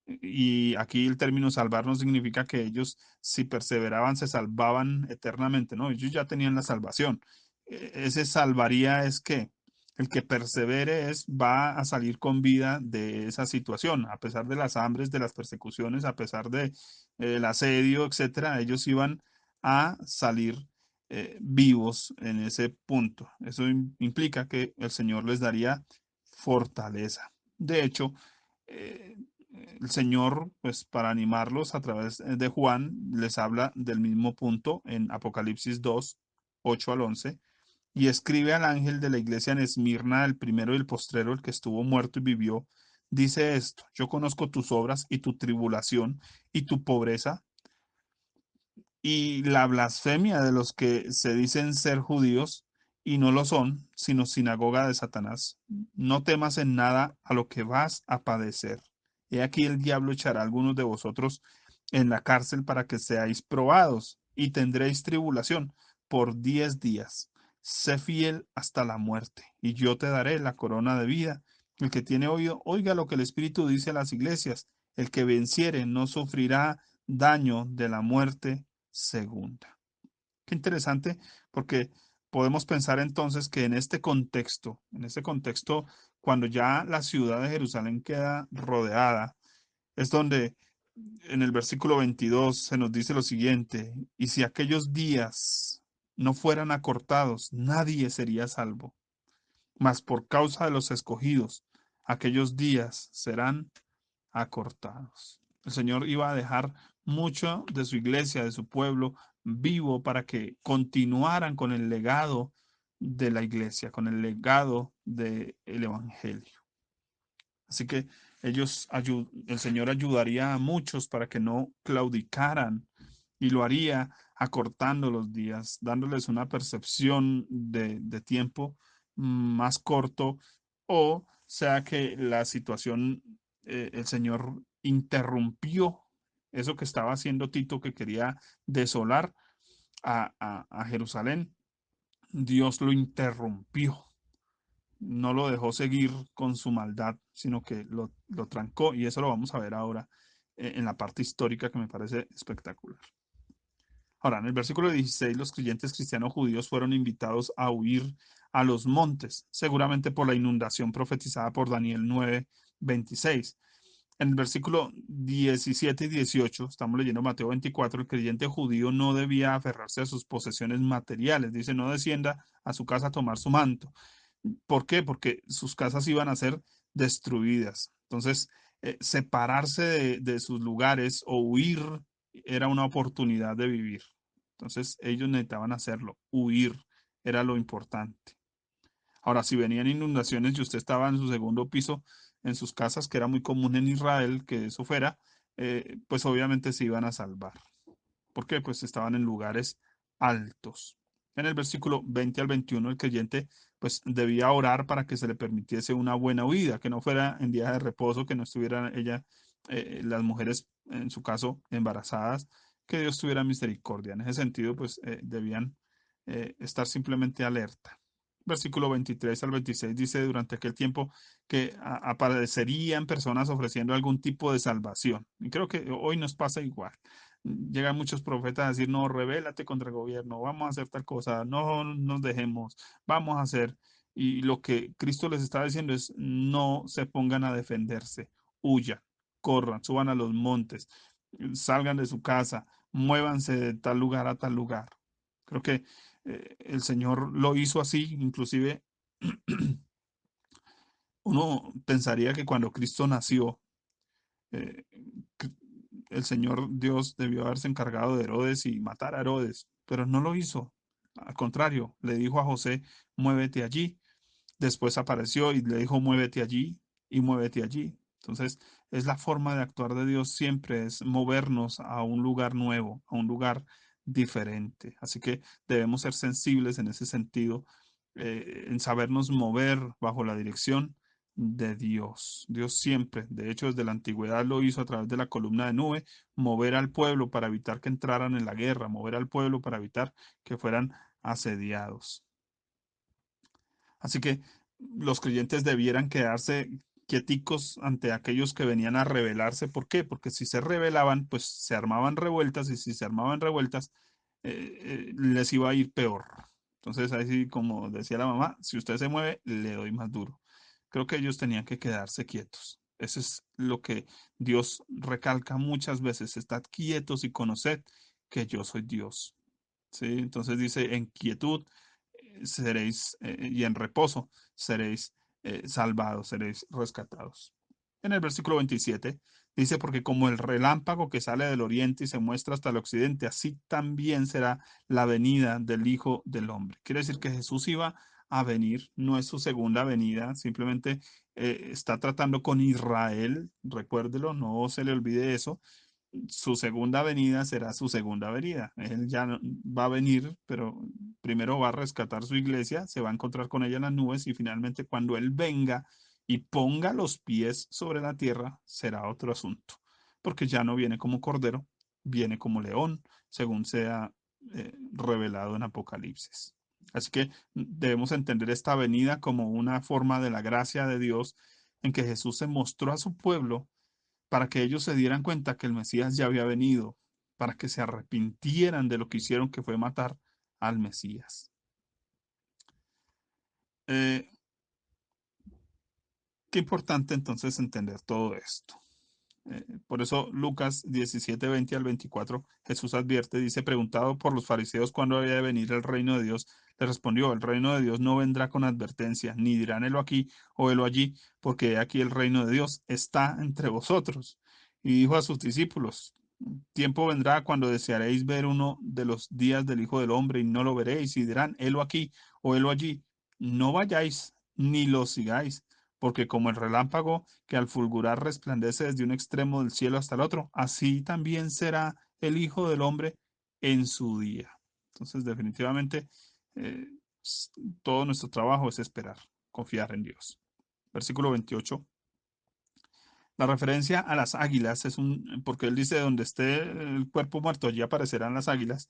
Y aquí el término salvar no significa que ellos, si perseveraban, se salvaban eternamente, ¿no? Ellos ya tenían la salvación. Ese salvaría es que el que persevere va a salir con vida de esa situación, a pesar de las hambres, de las persecuciones, a pesar de el asedio, etcétera, ellos iban a salir vivos en ese punto. Eso implica que el Señor les daría fortaleza. De hecho, eh, el Señor, pues para animarlos a través de Juan, les habla del mismo punto en Apocalipsis 2, 8 al 11, y escribe al ángel de la iglesia en Esmirna, el primero y el postrero, el que estuvo muerto y vivió, dice esto: yo conozco tus obras y tu tribulación y tu pobreza y la blasfemia de los que se dicen ser judíos y no lo son, sino sinagoga de Satanás. No temas en nada a lo que vas a padecer. He aquí el diablo echará a algunos de vosotros en la cárcel para que seáis probados y tendréis tribulación por 10 días. Sé fiel hasta la muerte y yo te daré la corona de vida. El que tiene oído, oiga lo que el Espíritu dice a las iglesias. El que venciere no sufrirá daño de la muerte segunda. Qué interesante, porque podemos pensar entonces que en este contexto, cuando ya la ciudad de Jerusalén queda rodeada, es donde en el versículo 22 se nos dice lo siguiente: y si aquellos días no fueran acortados, nadie sería salvo, mas por causa de los escogidos, aquellos días serán acortados. El Señor iba a dejar mucho de su iglesia, de su pueblo, vivo para que continuaran con el legado de la iglesia, con el legado del Evangelio. Así que el Señor ayudaría a muchos para que no claudicaran y lo haría acortando los días, dándoles una percepción de tiempo más corto, o sea que la situación, el Señor interrumpió eso que estaba haciendo Tito, que quería desolar a Jerusalén. Dios lo interrumpió, no lo dejó seguir con su maldad, sino que lo trancó, y eso lo vamos a ver ahora en la parte histórica, que me parece espectacular. Ahora, en el versículo 16, los creyentes cristianos judíos fueron invitados a huir a los montes, seguramente por la inundación profetizada por Daniel 9:26. En el versículo 17 y 18, estamos leyendo Mateo 24, el creyente judío no debía aferrarse a sus posesiones materiales. Dice, no descienda a su casa a tomar su manto. ¿Por qué? Porque sus casas iban a ser destruidas. Entonces, separarse de sus lugares o huir era una oportunidad de vivir. Entonces, ellos necesitaban hacerlo, huir era lo importante. Ahora, si venían inundaciones y usted estaba en su segundo piso, en sus casas, que era muy común en Israel que eso fuera, pues obviamente se iban a salvar. ¿Por qué? Pues estaban en lugares altos. En el versículo 20 al 21, el creyente pues debía orar para que se le permitiese una buena huida, que no fuera en día de reposo, que no estuvieran las mujeres, en su caso, embarazadas, que Dios tuviera misericordia. En ese sentido, pues debían estar simplemente alerta. Versículo 23 al 26 dice, durante aquel tiempo que aparecerían personas ofreciendo algún tipo de salvación. Y creo que hoy nos pasa igual. Llegan muchos profetas a decir, no, rebélate contra el gobierno, vamos a hacer tal cosa, no nos dejemos, vamos a hacer. Y lo que Cristo les está diciendo es, no se pongan a defenderse, huyan, corran, suban a los montes, salgan de su casa, muévanse de tal lugar a tal lugar. Creo que el Señor lo hizo así, inclusive uno pensaría que cuando Cristo nació, eh, el Señor Dios debió haberse encargado de Herodes y matar a Herodes, pero no lo hizo. Al contrario, le dijo a José, muévete allí. Después apareció y le dijo, muévete allí y muévete allí. Entonces, es la forma de actuar de Dios siempre, es movernos a un lugar nuevo, a un lugar diferente. Así que debemos ser sensibles en ese sentido, en sabernos mover bajo la dirección de Dios. Dios siempre, de hecho, desde la antigüedad lo hizo a través de la columna de nube, mover al pueblo para evitar que entraran en la guerra, mover al pueblo para evitar que fueran asediados. Así que los creyentes debieran quedarse quieticos ante aquellos que venían a rebelarse. ¿Por qué? Porque si se rebelaban, pues se armaban revueltas y si se armaban revueltas, les iba a ir peor. Entonces, así como decía la mamá, si usted se mueve, le doy más duro. Creo que ellos tenían que quedarse quietos. Eso es lo que Dios recalca muchas veces. Estad quietos y conoced que yo soy Dios. ¿Sí? Entonces dice, en quietud seréis y en reposo seréis salvados, seréis rescatados. En el versículo 27 dice, porque como el relámpago que sale del oriente y se muestra hasta el occidente, así también será la venida del Hijo del Hombre. Quiere decir que Jesús iba a venir, no es su segunda venida, simplemente está tratando con Israel, recuérdelo, no se le olvide eso, su segunda venida será su segunda venida. Él ya va a venir, pero primero va a rescatar su iglesia, se va a encontrar con ella en las nubes y finalmente cuando Él venga y ponga los pies sobre la tierra, será otro asunto, porque ya no viene como cordero, viene como león, según sea revelado en Apocalipsis. Así que debemos entender esta venida como una forma de la gracia de Dios en que Jesús se mostró a su pueblo para que ellos se dieran cuenta que el Mesías ya había venido, para que se arrepintieran de lo que hicieron, que fue matar al Mesías. Eh, Qué importante entonces entender todo esto. Por eso Lucas 17, 20 al 24, Jesús advierte, dice, preguntado por los fariseos cuándo había de venir el reino de Dios, le respondió, el reino de Dios no vendrá con advertencia, ni dirán helo aquí o helo allí, porque aquí el reino de Dios está entre vosotros. Y dijo a sus discípulos, tiempo vendrá cuando desearéis ver uno de los días del Hijo del Hombre y no lo veréis, y dirán, helo aquí o helo allí. No vayáis ni lo sigáis, porque como el relámpago que al fulgurar resplandece desde un extremo del cielo hasta el otro, así también será el Hijo del Hombre en su día. Entonces, definitivamente, eh, todo nuestro trabajo es esperar, confiar en Dios. Versículo 28. La referencia a las águilas es porque él dice, donde esté el cuerpo muerto, allí aparecerán las águilas.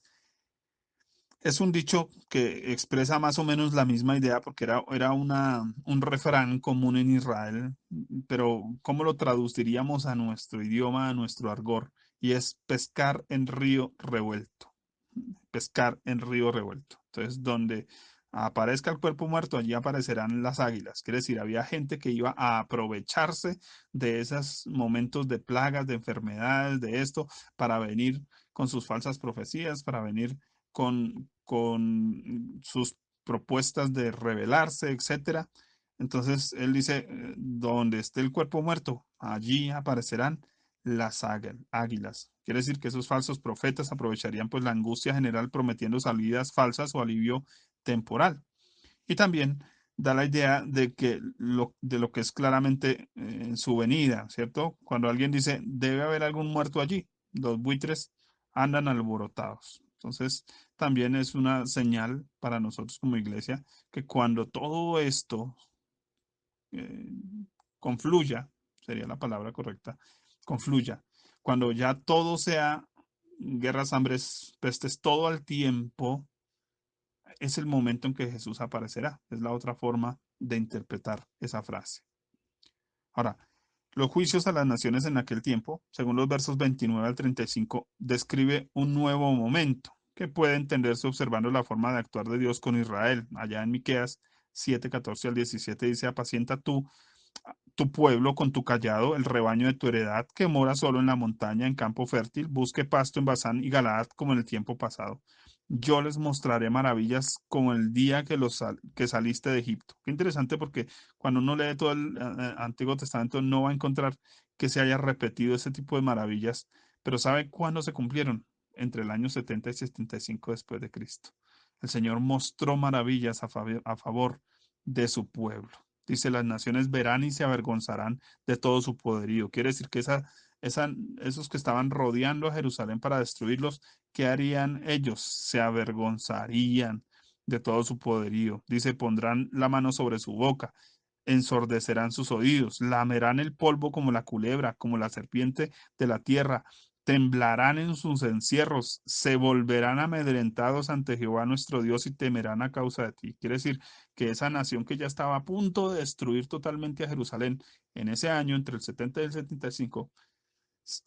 Es un dicho que expresa más o menos la misma idea porque era un refrán común en Israel, pero ¿cómo lo traduciríamos a nuestro idioma, a nuestro argot? Y es pescar en río revuelto, pescar en río revuelto. Entonces, donde aparezca el cuerpo muerto, allí aparecerán las águilas. Quiere decir, había gente que iba a aprovecharse de esos momentos de plagas, de enfermedades, de esto, para venir con sus falsas profecías, para venir con sus propuestas de rebelarse, etcétera. Entonces él dice, donde esté el cuerpo muerto, allí aparecerán las águilas. Quiere decir que esos falsos profetas aprovecharían pues la angustia general prometiendo salidas falsas o alivio temporal. Y también da la idea de lo que es claramente en su venida, ¿cierto? Cuando alguien dice, debe haber algún muerto allí, los buitres andan alborotados. Entonces, también es una señal para nosotros como iglesia que cuando todo esto eh, confluya, sería la palabra correcta, confluya, cuando ya todo sea guerras, hambres, pestes, todo al tiempo, es el momento en que Jesús aparecerá. Es la otra forma de interpretar esa frase. Ahora, los juicios a las naciones en aquel tiempo, según los versos 29 al 35, describe un nuevo momento que puede entenderse observando la forma de actuar de Dios con Israel. Allá en Miqueas 7, 14 al 17 dice, apacienta tú tu pueblo con tu callado, el rebaño de tu heredad, que mora solo en la montaña, en campo fértil, busque pasto en Basán y Galaad como en el tiempo pasado. Yo les mostraré maravillas como el día que saliste de Egipto. Qué interesante porque cuando uno lee todo el Antiguo Testamento no va a encontrar que se haya repetido ese tipo de maravillas, pero ¿sabe cuándo se cumplieron? Entre el año 70 y 75 después de Cristo. El Señor mostró maravillas a favor de su pueblo. Dice, las naciones verán y se avergonzarán de todo su poderío. Quiere decir que esos que estaban rodeando a Jerusalén para destruirlos, ¿qué harían ellos? Se avergonzarían de todo su poderío. Dice, pondrán la mano sobre su boca, ensordecerán sus oídos, lamerán el polvo como la culebra, como la serpiente de la tierra, temblarán en sus encierros, se volverán amedrentados ante Jehová nuestro Dios y temerán a causa de ti. Quiere decir que esa nación que ya estaba a punto de destruir totalmente a Jerusalén en ese año, entre el 70 y el 75,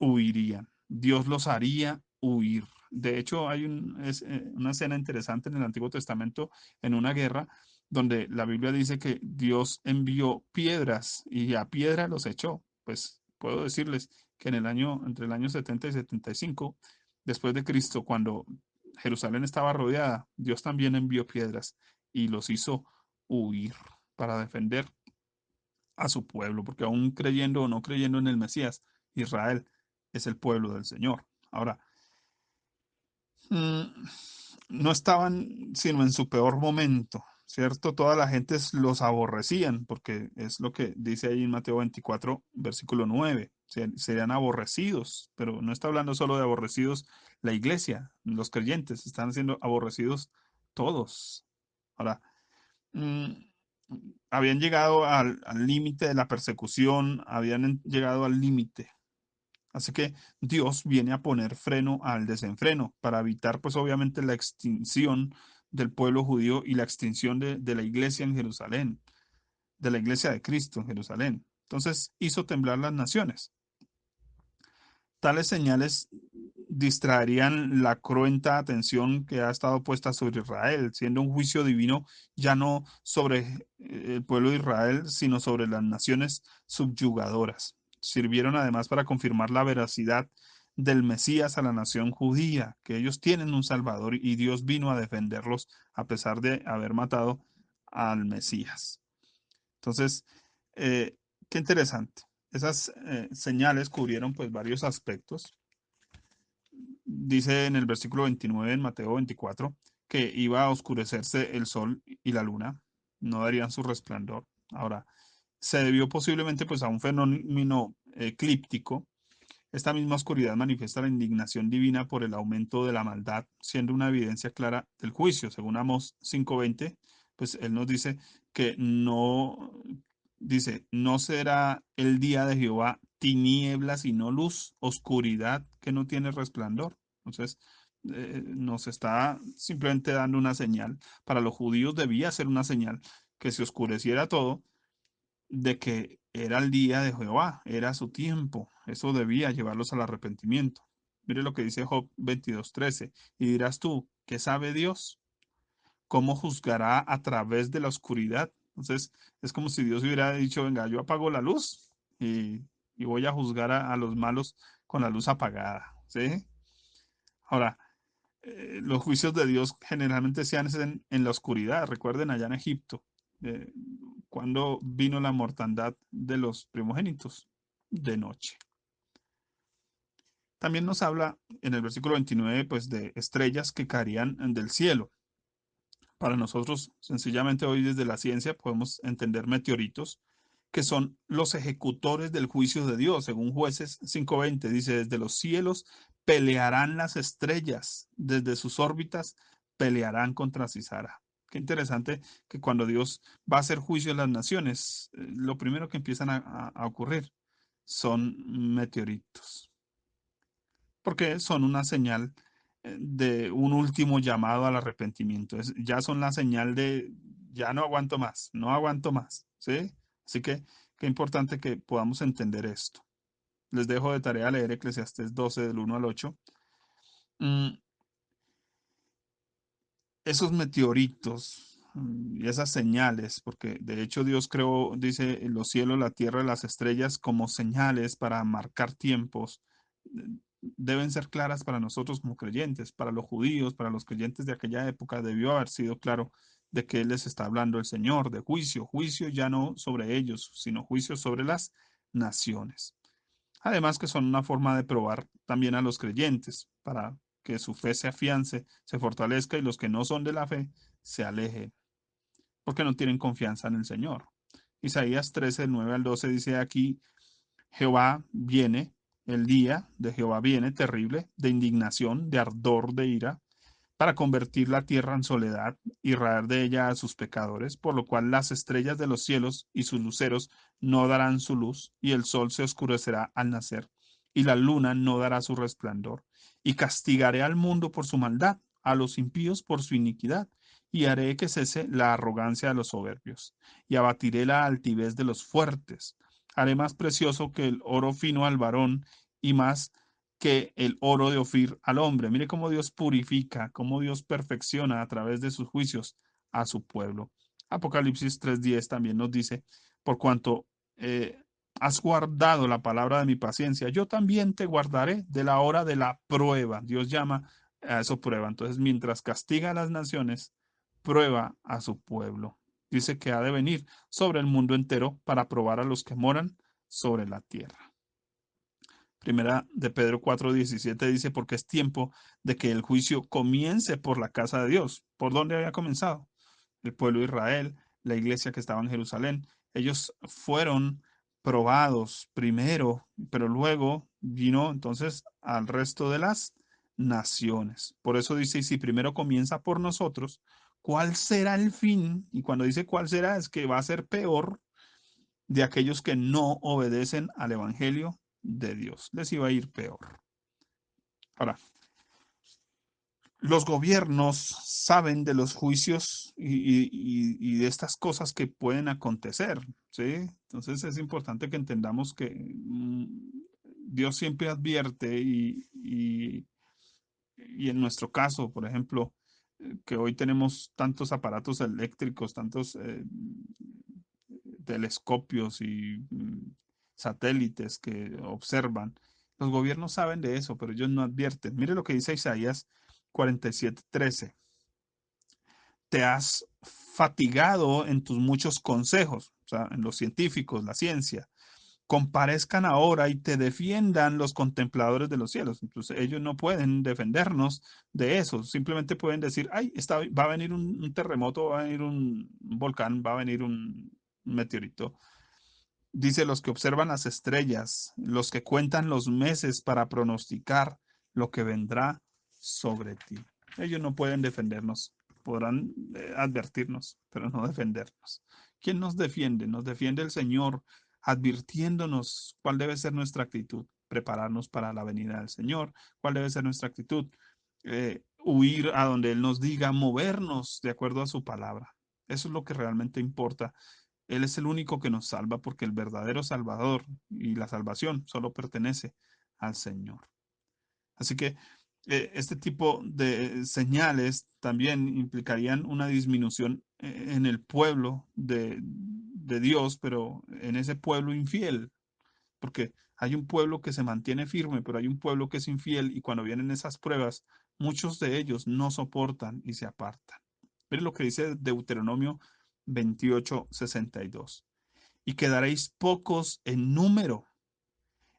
huirían. Dios los haría huir. De hecho, hay una escena interesante en el Antiguo Testamento, en una guerra, donde la Biblia dice que Dios envió piedras y a piedra los echó. Pues puedo decirles que entre el año 70 y 75, después de Cristo, cuando Jerusalén estaba rodeada, Dios también envió piedras y los hizo huir para defender a su pueblo, porque aún creyendo o no creyendo en el Mesías, Israel es el pueblo del Señor. Ahora, mm, no estaban sino en su peor momento, ¿cierto? Toda la gente los aborrecían, porque es lo que dice ahí en Mateo 24, versículo 9. Serían aborrecidos, pero no está hablando solo de aborrecidos la iglesia, los creyentes, están siendo aborrecidos todos. Ahora, mm, habían llegado al límite de la persecución, habían llegado al límite. Así que Dios viene a poner freno al desenfreno para evitar, pues obviamente, la extinción del pueblo judío y la extinción de la iglesia en Jerusalén, de la iglesia de Cristo en Jerusalén. Entonces hizo temblar las naciones. Tales señales distraerían la cruenta atención que ha estado puesta sobre Israel, siendo un juicio divino ya no sobre el pueblo de Israel, sino sobre las naciones subyugadoras. Sirvieron además para confirmar la veracidad del Mesías a la nación judía, que ellos tienen un Salvador y Dios vino a defenderlos a pesar de haber matado al Mesías. Entonces, qué interesante. Esas señales cubrieron pues varios aspectos. Dice en el versículo 29 en Mateo 24 que iba a oscurecerse el sol y la luna, no darían su resplandor. Ahora, se debió posiblemente pues a un fenómeno eclíptico. Esta misma oscuridad manifiesta la indignación divina por el aumento de la maldad, siendo una evidencia clara del juicio. Según Amós 5:20, pues él nos dice que no será el día de Jehová tiniebla, sino luz, oscuridad que no tiene resplandor. Entonces, nos está simplemente dando una señal. Para los judíos debía ser una señal que se oscureciera todo de que era el día de Jehová, era su tiempo. Eso debía llevarlos al arrepentimiento. Mire lo que dice Job 22:13. Y dirás tú, ¿qué sabe Dios? ¿cómo juzgará a través de la oscuridad? Entonces, es como si Dios hubiera dicho, venga, yo apago la luz y voy a juzgar a los malos con la luz apagada, ¿sí? Ahora, los juicios de Dios generalmente se hacen en la oscuridad. Recuerden allá en Egipto, eh, cuando vino la mortandad de los primogénitos de noche. También nos habla en el versículo 29, pues, de estrellas que caerían del cielo. Para nosotros, sencillamente hoy desde la ciencia podemos entender meteoritos, que son los ejecutores del juicio de Dios. Según Jueces 5:20 dice, desde los cielos pelearán las estrellas, desde sus órbitas pelearán contra Sisara. Qué interesante que cuando Dios va a hacer juicio a las naciones, lo primero que empiezan a ocurrir son meteoritos, porque son una señal de un último llamado al arrepentimiento. Ya son la señal de, ya no aguanto más, no aguanto más, ¿sí? Así que qué importante que podamos entender esto. Les dejo de tarea leer Eclesiastés 12 del 1 al 8. Mm, Esos meteoritos y esas señales, porque de hecho Dios creó, dice, los cielos, la tierra, las estrellas como señales para marcar tiempos, deben ser claras para nosotros como creyentes, para los judíos, para los creyentes de aquella época, debió haber sido claro de que les está hablando el Señor, de juicio, juicio ya no sobre ellos, sino juicio sobre las naciones. Además que son una forma de probar también a los creyentes para que su fe se afiance, se fortalezca y los que no son de la fe se alejen, porque no tienen confianza en el Señor. Isaías 13, 9 al 12 dice aquí, Jehová viene, el día de Jehová viene terrible, de indignación, de ardor, de ira, para convertir la tierra en soledad y raer de ella a sus pecadores, por lo cual las estrellas de los cielos y sus luceros no darán su luz, y el sol se oscurecerá al nacer, y la luna no dará su resplandor. Y castigaré al mundo por su maldad, a los impíos por su iniquidad, y haré que cese la arrogancia de los soberbios, y abatiré la altivez de los fuertes. Haré más precioso que el oro fino al varón, y más que el oro de Ofir al hombre. Mire cómo Dios purifica, cómo Dios perfecciona a través de sus juicios a su pueblo. Apocalipsis 3:10 también nos dice, por cuanto has guardado la palabra de mi paciencia, yo también te guardaré de la hora de la prueba. Dios llama a eso prueba. Entonces, mientras castiga a las naciones, prueba a su pueblo. Dice que ha de venir sobre el mundo entero para probar a los que moran sobre la tierra. Primera de Pedro 4:17 dice, porque es tiempo de que el juicio comience por la casa de Dios. ¿Por dónde había comenzado? El pueblo de Israel, la iglesia que estaba en Jerusalén. Ellos fueron probados primero, pero luego vino entonces al resto de las naciones. Por eso dice, y si primero comienza por nosotros, ¿cuál será el fin? Y cuando dice cuál será, es que va a ser peor de aquellos que no obedecen al Evangelio de Dios. Les iba a ir peor. Ahora, los gobiernos saben de los juicios y de estas cosas que pueden acontecer, ¿sí? Entonces es importante que entendamos que Dios siempre advierte y en nuestro caso, por ejemplo, que hoy tenemos tantos aparatos eléctricos, tantos telescopios y satélites que observan. Los gobiernos saben de eso, pero ellos no advierten. Mire lo que dice Isaías 47:13. Te has fatigado en tus muchos consejos, o sea, en los científicos, la ciencia. Comparezcan ahora y te defiendan los contempladores de los cielos. Entonces, ellos no pueden defendernos de eso. Simplemente pueden decir, ay, va a venir un terremoto, va a venir un volcán, va a venir un meteorito. Dice los que observan las estrellas, los que cuentan los meses para pronosticar lo que vendrá sobre ti. Ellos no pueden defendernos, podrán advertirnos, pero no defendernos. ¿Quién nos defiende? Nos defiende el Señor, advirtiéndonos cuál debe ser nuestra actitud, prepararnos para la venida del Señor, cuál debe ser nuestra actitud, huir a donde Él nos diga, movernos de acuerdo a su palabra. Eso es lo que realmente importa. Él es el único que nos salva porque el verdadero Salvador y la salvación solo pertenece al Señor. Así que Este tipo de señales también implicarían una disminución en el pueblo de Dios, pero en ese pueblo infiel, porque hay un pueblo que se mantiene firme, pero hay un pueblo que es infiel y cuando vienen esas pruebas, muchos de ellos no soportan y se apartan. Miren lo que dice Deuteronomio 28:62. Y quedaréis pocos en número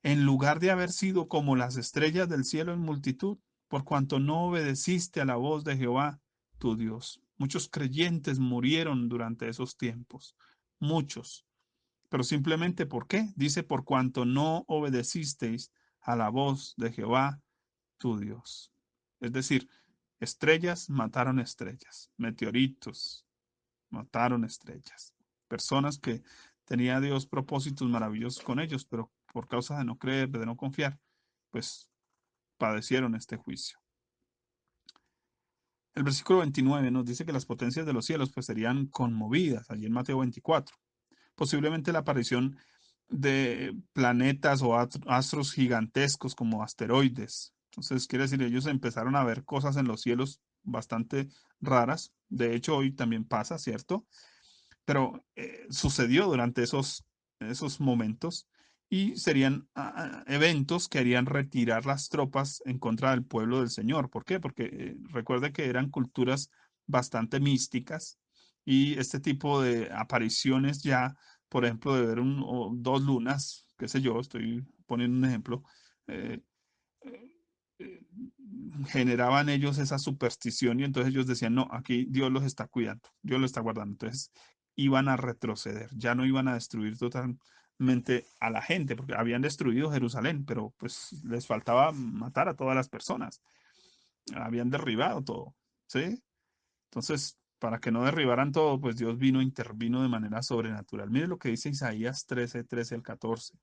en lugar de haber sido como las estrellas del cielo en multitud, por cuanto no obedeciste a la voz de Jehová, tu Dios. Muchos creyentes murieron durante esos tiempos, muchos, pero simplemente ¿por qué? Dice, por cuanto no obedecisteis a la voz de Jehová, tu Dios. Es decir, estrellas mataron estrellas, meteoritos mataron estrellas, personas que tenía Dios propósitos maravillosos con ellos, pero por causa de no creer, de no confiar, pues padecieron este juicio. El versículo 29 nos dice que las potencias de los cielos pues serían conmovidas, allí en Mateo 24. Posiblemente la aparición de planetas o astros gigantescos como asteroides. Entonces, quiere decir, ellos empezaron a ver cosas en los cielos bastante raras. De hecho, hoy también pasa, ¿cierto? Pero sucedió durante esos momentos y serían eventos que harían retirar las tropas en contra del pueblo del Señor. ¿Por qué? Porque recuerde que eran culturas bastante místicas y este tipo de apariciones ya, por ejemplo, de ver o dos lunas, qué sé yo, estoy poniendo un ejemplo, eh, eh, generaban ellos esa superstición y entonces ellos decían, no, aquí Dios los está cuidando, Dios los está guardando. Entonces iban a retroceder, ya no iban a destruir totalmente a la gente, porque habían destruido Jerusalén, pero pues les faltaba matar a todas las personas, habían derribado todo, ¿sí? Entonces, para que no derribaran todo, pues Dios vino, intervino de manera sobrenatural. Mire lo que dice Isaías 13:13 al 14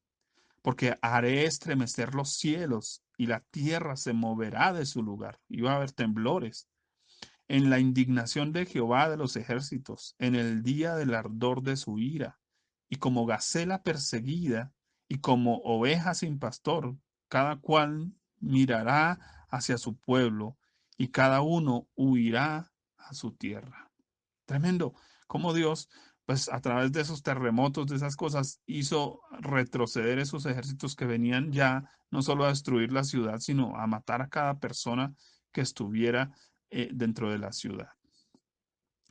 porque haré estremecer los cielos y la tierra se moverá de su lugar. Y va a haber temblores. En la indignación de Jehová de los ejércitos, en el día del ardor de su ira, y como gacela perseguida, y como oveja sin pastor, cada cual mirará hacia su pueblo, y cada uno huirá a su tierra. Tremendo. Cómo Dios, pues a través de esos terremotos, de esas cosas, hizo retroceder esos ejércitos que venían ya no solo a destruir la ciudad, sino a matar a cada persona que estuviera dentro de la ciudad.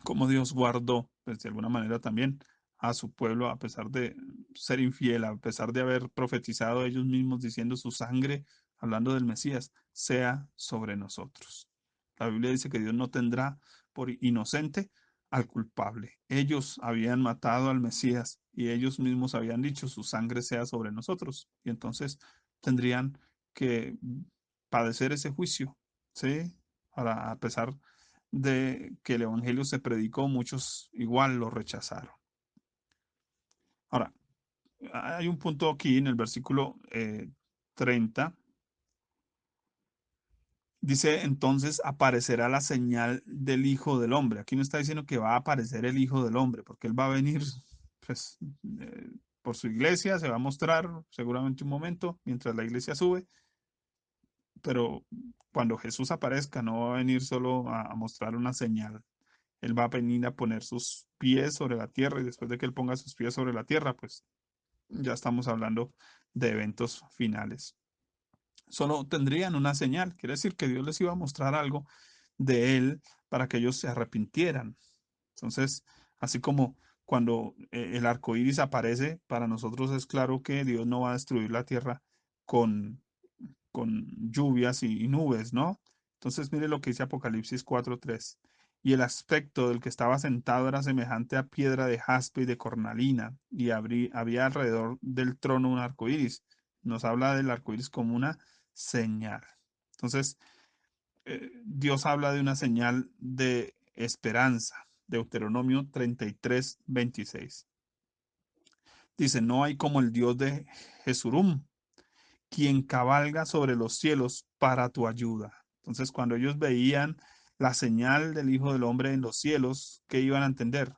Cómo Dios guardó, pues de alguna manera también a su pueblo, a pesar de ser infiel, a pesar de haber profetizado ellos mismos diciendo su sangre, hablando del Mesías, sea sobre nosotros. La Biblia dice que Dios no tendrá por inocente al culpable. Ellos habían matado al Mesías y ellos mismos habían dicho su sangre sea sobre nosotros. Y entonces tendrían que padecer ese juicio, ¿sí? A pesar de que el Evangelio se predicó, muchos igual lo rechazaron. Ahora, hay un punto aquí en el versículo 30. Dice, entonces aparecerá la señal del Hijo del Hombre. Aquí no está diciendo que va a aparecer el Hijo del Hombre, porque Él va a venir pues, por su iglesia, se va a mostrar seguramente un momento mientras la iglesia sube, pero cuando Jesús aparezca no va a venir solo a mostrar una señal. Él va a venir a poner sus pies sobre la tierra y después de que Él ponga sus pies sobre la tierra, pues ya estamos hablando de eventos finales. Solo tendrían una señal, quiere decir que Dios les iba a mostrar algo de Él para que ellos se arrepintieran. Entonces, así como cuando el arco iris aparece, para nosotros es claro que Dios no va a destruir la tierra con, con lluvias y nubes, ¿no? Entonces, mire lo que dice Apocalipsis 4:3. Y el aspecto del que estaba sentado era semejante a piedra de jaspe y de cornalina, y había alrededor del trono un arco iris. Nos habla del arco iris como una señal. Entonces, Dios habla de una señal de esperanza. Deuteronomio 33:26. Dice, no hay como el Dios de Jesurum, quien cabalga sobre los cielos para tu ayuda. Entonces, cuando ellos veían la señal del Hijo del Hombre en los cielos, ¿qué iban a entender?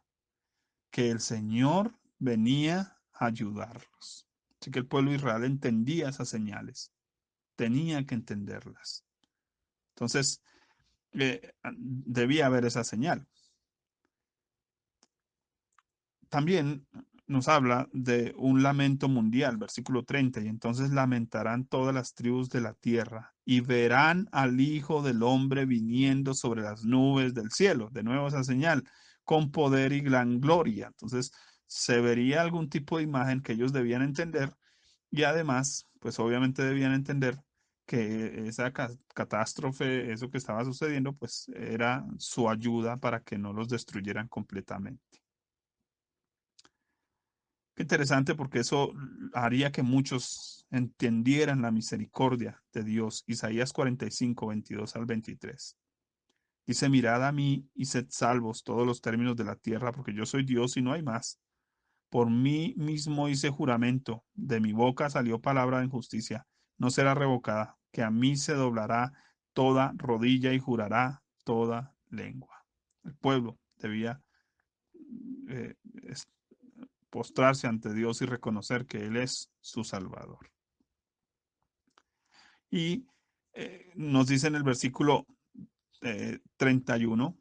Que el Señor venía a ayudarlos. Así que el pueblo de Israel entendía esas señales, tenía que entenderlas. Entonces, debía haber esa señal. También nos habla de un lamento mundial, versículo 30, y entonces lamentarán todas las tribus de la tierra y verán al Hijo del Hombre viniendo sobre las nubes del cielo. De nuevo esa señal, con poder y gran gloria. Entonces se vería algún tipo de imagen que ellos debían entender y además, pues obviamente debían entender que esa catástrofe, eso que estaba sucediendo, pues era su ayuda para que no los destruyeran completamente. Qué interesante porque eso haría que muchos entendieran la misericordia de Dios. Isaías 45, 22 al 23. Dice, mirad a mí y sed salvos todos los términos de la tierra, porque yo soy Dios y no hay más. Por mí mismo hice juramento, de mi boca salió palabra de justicia, no será revocada, que a mí se doblará toda rodilla y jurará toda lengua. El pueblo debía eh, postrarse ante Dios y reconocer que Él es su Salvador. Y nos dice en el versículo 31,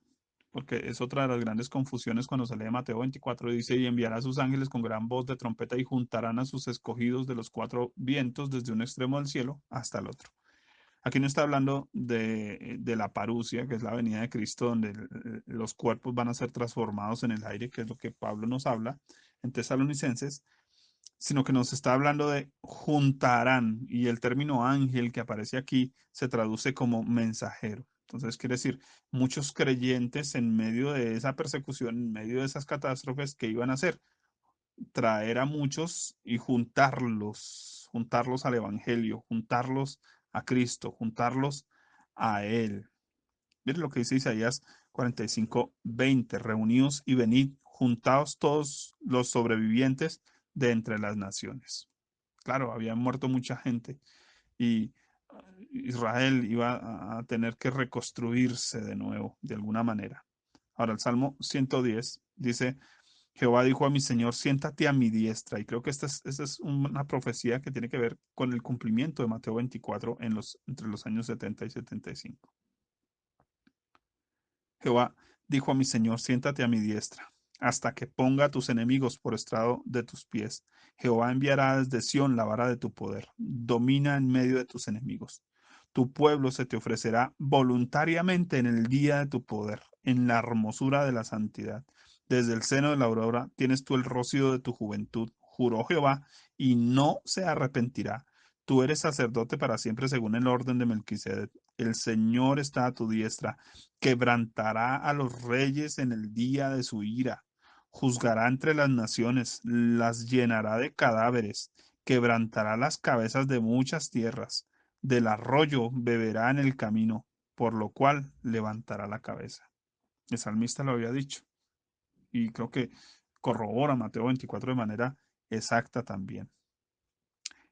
porque es otra de las grandes confusiones cuando se lee Mateo 24, dice, y enviará a sus ángeles con gran voz de trompeta y juntarán a sus escogidos de los cuatro vientos desde un extremo del cielo hasta el otro. Aquí no está hablando de la parusia, que es la venida de Cristo, donde los cuerpos van a ser transformados en el aire, que es lo que Pablo nos habla en Tesalonicenses, sino que nos está hablando de juntarán, y el término ángel que aparece aquí se traduce como mensajero. Entonces quiere decir, muchos creyentes en medio de esa persecución, en medio de esas catástrofes, que iban a hacer? Traer a muchos y juntarlos al Evangelio, juntarlos a Cristo, juntarlos a Él. Miren lo que dice Isaías 45, 20. Reunidos y venid, juntaos todos los sobrevivientes de entre las naciones. Claro, había muerto mucha gente y Israel iba a tener que reconstruirse de nuevo, de alguna manera. Ahora, el Salmo 110 dice, Jehová dijo a mi Señor, siéntate a mi diestra. Y creo que esta es una profecía que tiene que ver con el cumplimiento de Mateo 24 entre los años 70 y 75. Jehová dijo a mi Señor, siéntate a mi diestra, hasta que ponga a tus enemigos por estrado de tus pies. Jehová enviará desde Sión la vara de tu poder, domina en medio de tus enemigos. Tu pueblo se te ofrecerá voluntariamente en el día de tu poder, en la hermosura de la santidad. Desde el seno de la aurora tienes tú el rocío de tu juventud, juró Jehová, y no se arrepentirá. Tú eres sacerdote para siempre según el orden de Melquisedec. El Señor está a tu diestra, quebrantará a los reyes en el día de su ira, juzgará entre las naciones, las llenará de cadáveres, quebrantará las cabezas de muchas tierras, del arroyo beberá en el camino, por lo cual levantará la cabeza. El salmista lo había dicho y creo que corrobora Mateo 24 de manera exacta también.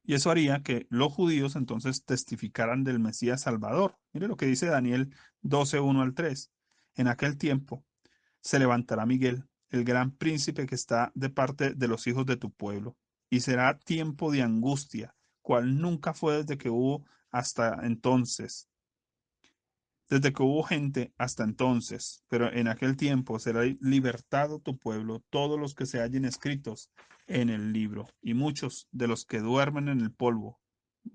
Y eso haría que los judíos entonces testificaran del Mesías Salvador. Mire lo que dice Daniel 12, 1 al 3. En aquel tiempo se levantará Miguel, el gran príncipe que está de parte de los hijos de tu pueblo, y será tiempo de angustia, cual nunca fue desde que hubo hasta entonces, desde que hubo gente hasta entonces, pero en aquel tiempo será libertado tu pueblo, todos los que se hallen escritos en el libro, y muchos de los que duermen en el polvo,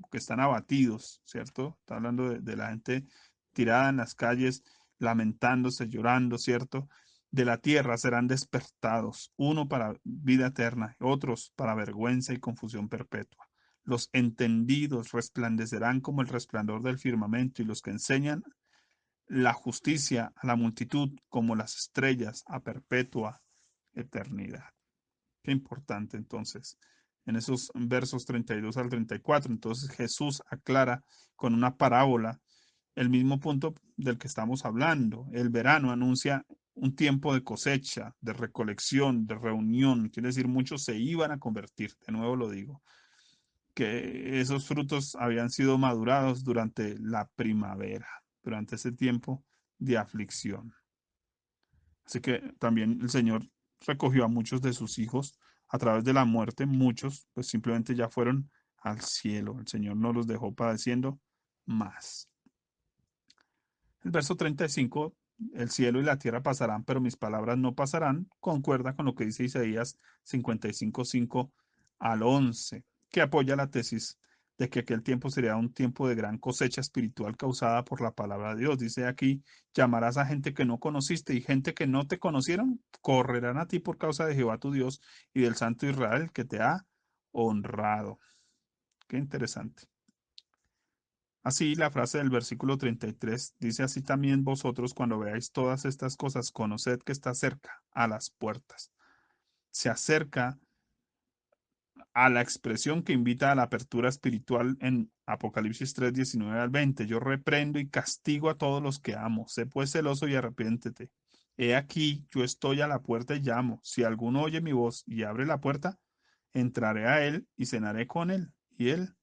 que están abatidos, ¿cierto? Está hablando de la gente tirada en las calles, lamentándose, llorando, ¿cierto? De la tierra serán despertados, uno para vida eterna, otros para vergüenza y confusión perpetua. Los entendidos resplandecerán como el resplandor del firmamento y los que enseñan la justicia a la multitud como las estrellas a perpetua eternidad. Qué importante entonces. En esos versos 32 al 34, entonces Jesús aclara con una parábola el mismo punto del que estamos hablando. El verano anuncia un tiempo de cosecha, de recolección, de reunión. Quiere decir, muchos se iban a convertir, de nuevo lo digo, que esos frutos habían sido madurados durante la primavera, durante ese tiempo de aflicción. Así que también el Señor recogió a muchos de sus hijos a través de la muerte, muchos pues simplemente ya fueron al cielo. El Señor no los dejó padeciendo más. El verso 35, el cielo y la tierra pasarán, pero mis palabras no pasarán, concuerda con lo que dice Isaías 55:5 al 11, que apoya la tesis de que aquel tiempo sería un tiempo de gran cosecha espiritual causada por la palabra de Dios. Dice aquí, llamarás a gente que no conociste y gente que no te conocieron, correrán a ti por causa de Jehová tu Dios y del Santo Israel que te ha honrado. Qué interesante. Así, la frase del versículo 33 dice, así también vosotros cuando veáis todas estas cosas, conoced que está cerca, a las puertas. Se acerca a la expresión que invita a la apertura espiritual en Apocalipsis 3:19 al 20. Yo reprendo y castigo a todos los que amo. Sé pues celoso y arrepiéntete. He aquí, yo estoy a la puerta y llamo. Si alguno oye mi voz y abre la puerta, entraré a él y cenaré con él y él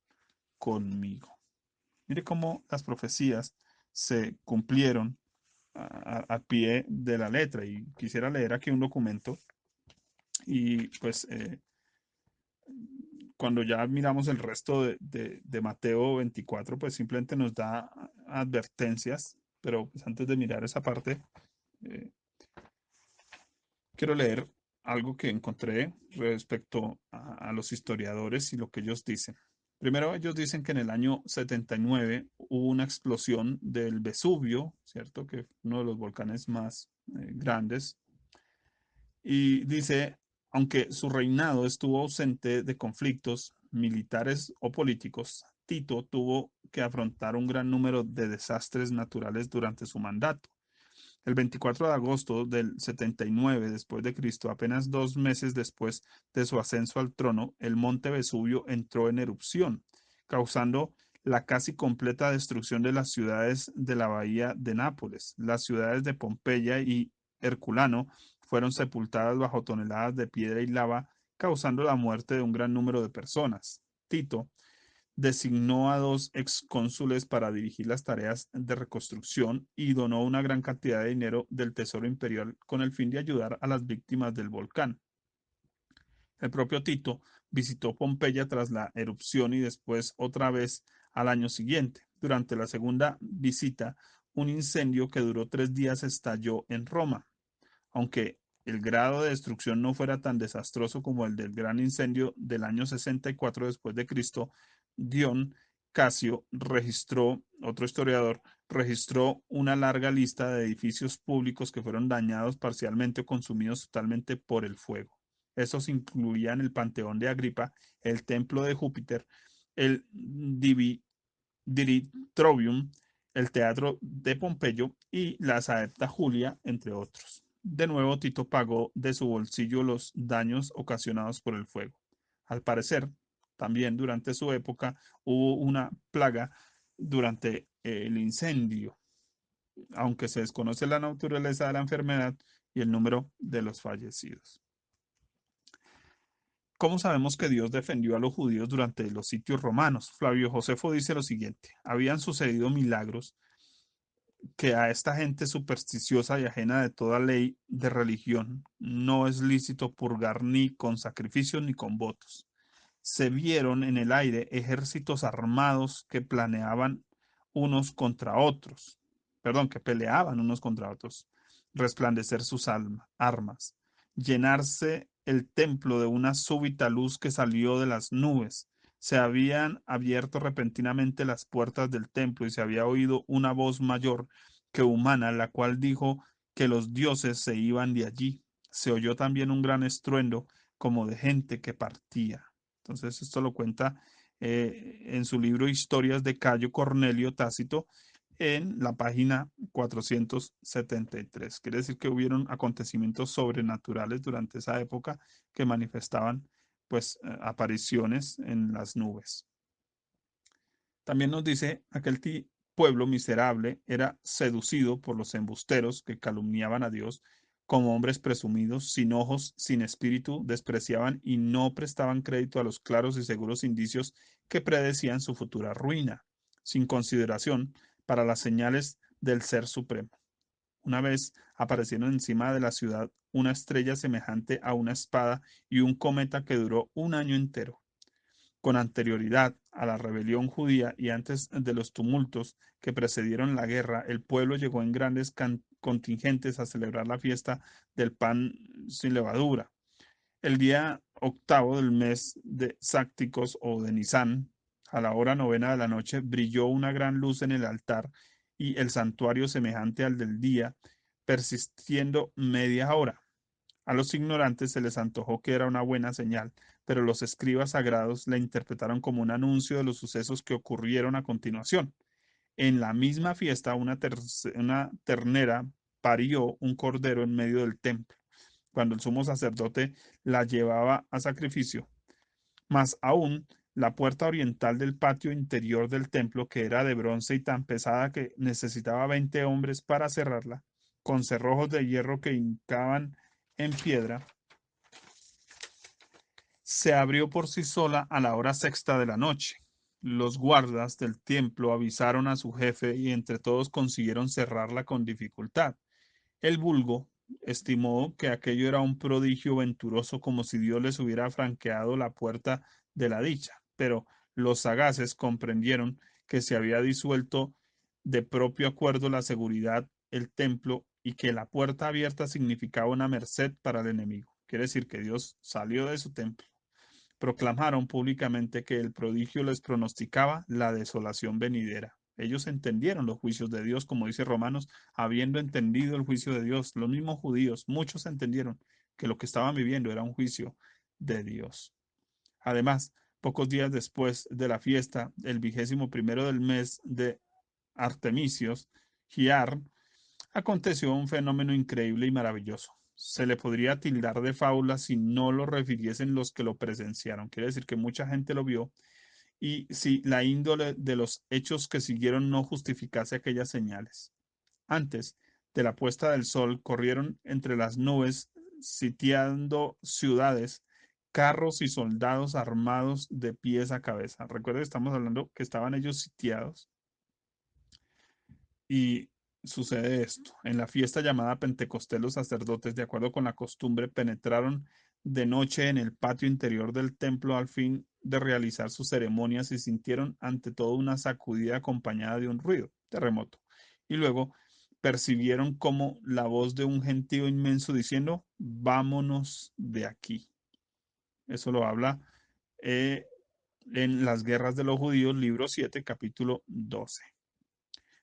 conmigo. Mire cómo las profecías se cumplieron a pie de la letra. Y quisiera leer aquí un documento y pues cuando ya miramos el resto de Mateo 24, pues simplemente nos da advertencias, pero pues antes de mirar esa parte, eh, quiero leer algo que encontré respecto a los historiadores y lo que ellos dicen. Primero, ellos dicen que en el año 79 hubo una explosión del Vesubio, ¿cierto? Que es uno de los volcanes más grandes. Y dice, aunque su reinado estuvo ausente de conflictos militares o políticos, Tito tuvo que afrontar un gran número de desastres naturales durante su mandato. El 24 de agosto del 79 después de Cristo, apenas 2 meses después de su ascenso al trono, el monte Vesubio entró en erupción, causando la casi completa destrucción de las ciudades de la bahía de Nápoles. Las ciudades de Pompeya y Herculano fueron sepultadas bajo toneladas de piedra y lava, causando la muerte de un gran número de personas. Tito designó a 2 excónsules para dirigir las tareas de reconstrucción y donó una gran cantidad de dinero del Tesoro Imperial con el fin de ayudar a las víctimas del volcán. El propio Tito visitó Pompeya tras la erupción y después otra vez al año siguiente. Durante la segunda visita, un incendio que duró 3 días estalló en Roma. Aunque el grado de destrucción no fuera tan desastroso como el del gran incendio del año 64 después de Cristo, Dion Casio registró, otro historiador, registró una larga lista de edificios públicos que fueron dañados parcialmente o consumidos totalmente por el fuego. Estos incluían el Panteón de Agripa, el Templo de Júpiter, el Diritrovium, el Teatro de Pompeyo y la Saepta Julia, entre otros. De nuevo, Tito pagó de su bolsillo los daños ocasionados por el fuego. Al parecer, también durante su época hubo una plaga durante el incendio, aunque se desconoce la naturaleza de la enfermedad y el número de los fallecidos. ¿Cómo sabemos que Dios defendió a los judíos durante los sitios romanos? Flavio Josefo dice lo siguiente: habían sucedido milagros que a esta gente supersticiosa y ajena de toda ley de religión no es lícito purgar ni con sacrificios ni con votos. Se vieron en el aire ejércitos armados que planeaban unos contra otros, perdón, que peleaban unos contra otros, resplandecer sus armas, llenarse el templo de una súbita luz que salió de las nubes. Se habían abierto repentinamente las puertas del templo y se había oído una voz mayor que humana, la cual dijo que los dioses se iban de allí. Se oyó también un gran estruendo como de gente que partía. Entonces, esto lo cuenta en su libro Historias de Cayo Cornelio Tácito en la página 473. Quiere decir que hubieron acontecimientos sobrenaturales durante esa época que manifestaban pues apariciones en las nubes. También nos dice aquel pueblo miserable era seducido por los embusteros que calumniaban a Dios como hombres presumidos, sin ojos, sin espíritu, despreciaban y no prestaban crédito a los claros y seguros indicios que predecían su futura ruina, sin consideración para las señales del Ser Supremo. Una vez aparecieron encima de la ciudad una estrella semejante a una espada y un cometa que duró un año entero. Con anterioridad a la rebelión judía y antes de los tumultos que precedieron la guerra, el pueblo llegó en grandes contingentes a celebrar la fiesta del pan sin levadura. El día octavo del mes de Sácticos o de Nisán, a la hora novena de la noche, brilló una gran luz en el altar y el santuario semejante al del día, persistiendo media hora. A los ignorantes se les antojó que era una buena señal, pero los escribas sagrados la interpretaron como un anuncio de los sucesos que ocurrieron a continuación. En la misma fiesta, una ternera parió un cordero en medio del templo, cuando el sumo sacerdote la llevaba a sacrificio. Más aún, la puerta oriental del patio interior del templo, que era de bronce y tan pesada que necesitaba 20 hombres para cerrarla, con cerrojos de hierro que hincaban en piedra, se abrió por sí sola a la hora sexta de la noche. Los guardas del templo avisaron a su jefe y entre todos consiguieron cerrarla con dificultad. El vulgo estimó que aquello era un prodigio venturoso, como si Dios les hubiera franqueado la puerta de la dicha, pero los sagaces comprendieron que se había disuelto de propio acuerdo la seguridad el templo y que la puerta abierta significaba una merced para el enemigo. Quiere decir que Dios salió de su templo. Proclamaron públicamente que el prodigio les pronosticaba la desolación venidera. Ellos entendieron los juicios de Dios, como dice Romanos, habiendo entendido el juicio de Dios. Los mismos judíos, muchos entendieron que lo que estaban viviendo era un juicio de Dios. Además, pocos días después de la fiesta, el 21º del mes de Artemisios, Giar, aconteció un fenómeno increíble y maravilloso. Se le podría tildar de fábula si no lo refiriesen los que lo presenciaron. Quiere decir que mucha gente lo vio y si la índole de los hechos que siguieron no justificase aquellas señales. Antes de la puesta del sol, corrieron entre las nubes, sitiando ciudades, carros y soldados armados de pies a cabeza. Recuerden, estamos hablando que estaban ellos sitiados. Y sucede esto. En la fiesta llamada Pentecostés, los sacerdotes, de acuerdo con la costumbre, penetraron de noche en el patio interior del templo al fin de realizar sus ceremonias y sintieron ante todo una sacudida acompañada de un ruido, terremoto. Y luego percibieron como la voz de un gentío inmenso diciendo, vámonos de aquí. Eso lo habla eh, en Las Guerras de los Judíos, libro 7, capítulo 12.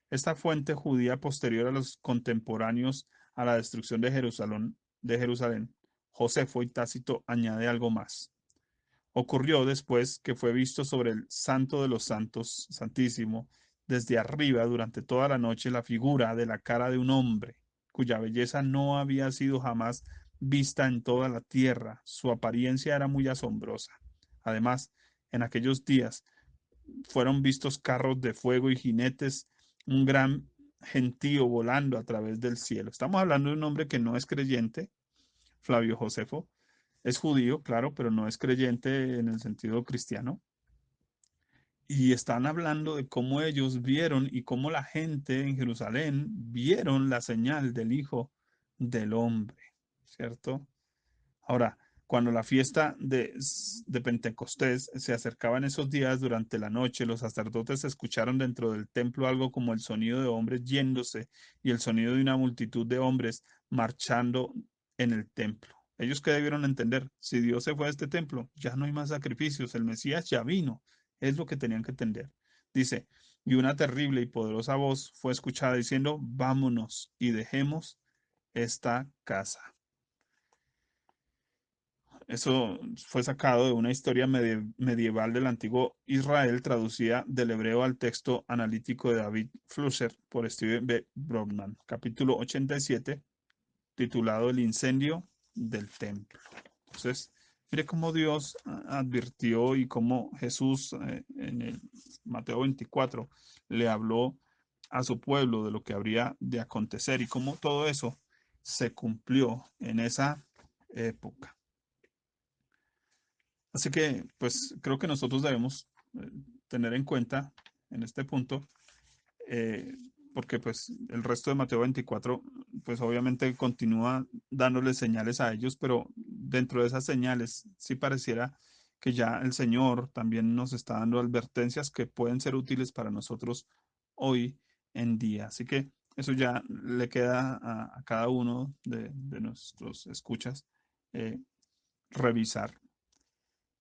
Esta fuente judía posterior a los contemporáneos a la destrucción de Jerusalén, Josefo y Tácito añade algo más. Ocurrió después que fue visto sobre el Santo de los Santos, Santísimo, desde arriba durante toda la noche la figura de la cara de un hombre, cuya belleza no había sido jamás vista en toda la tierra. Su apariencia era muy asombrosa. Además, en aquellos días fueron vistos carros de fuego y jinetes, un gran gentío volando a través del cielo. Estamos hablando de un hombre que no es creyente, Flavio Josefo, es judío, claro, pero no es creyente en el sentido cristiano. Y están hablando de cómo ellos vieron y cómo la gente en Jerusalén vieron la señal del Hijo del Hombre, ¿cierto? Ahora, cuando la fiesta de Pentecostés se acercaba en esos días durante la noche, los sacerdotes escucharon dentro del templo algo como el sonido de hombres yéndose y el sonido de una multitud de hombres marchando en el templo. Ellos que debieron entender, si Dios se fue a este templo, ya no hay más sacrificios, el Mesías ya vino, es lo que tenían que entender. Dice, y una terrible y poderosa voz fue escuchada diciendo, vámonos y dejemos esta casa. Eso fue sacado de una historia medieval del antiguo Israel, traducida del hebreo al texto analítico de David Flusser por Steven B. Brockman, capítulo 87, titulado El incendio del templo. Entonces, mire cómo Dios advirtió y cómo Jesús en el Mateo 24 le habló a su pueblo de lo que habría de acontecer y cómo todo eso se cumplió en esa época. Así que, pues creo que nosotros debemos tener en cuenta en este punto, eh, porque pues el resto de Mateo 24, pues obviamente continúa dándole señales a ellos, pero dentro de esas señales sí pareciera que ya el Señor también nos está dando advertencias que pueden ser útiles para nosotros hoy en día. Así que eso ya le queda a cada uno de nuestros escuchas eh, revisar,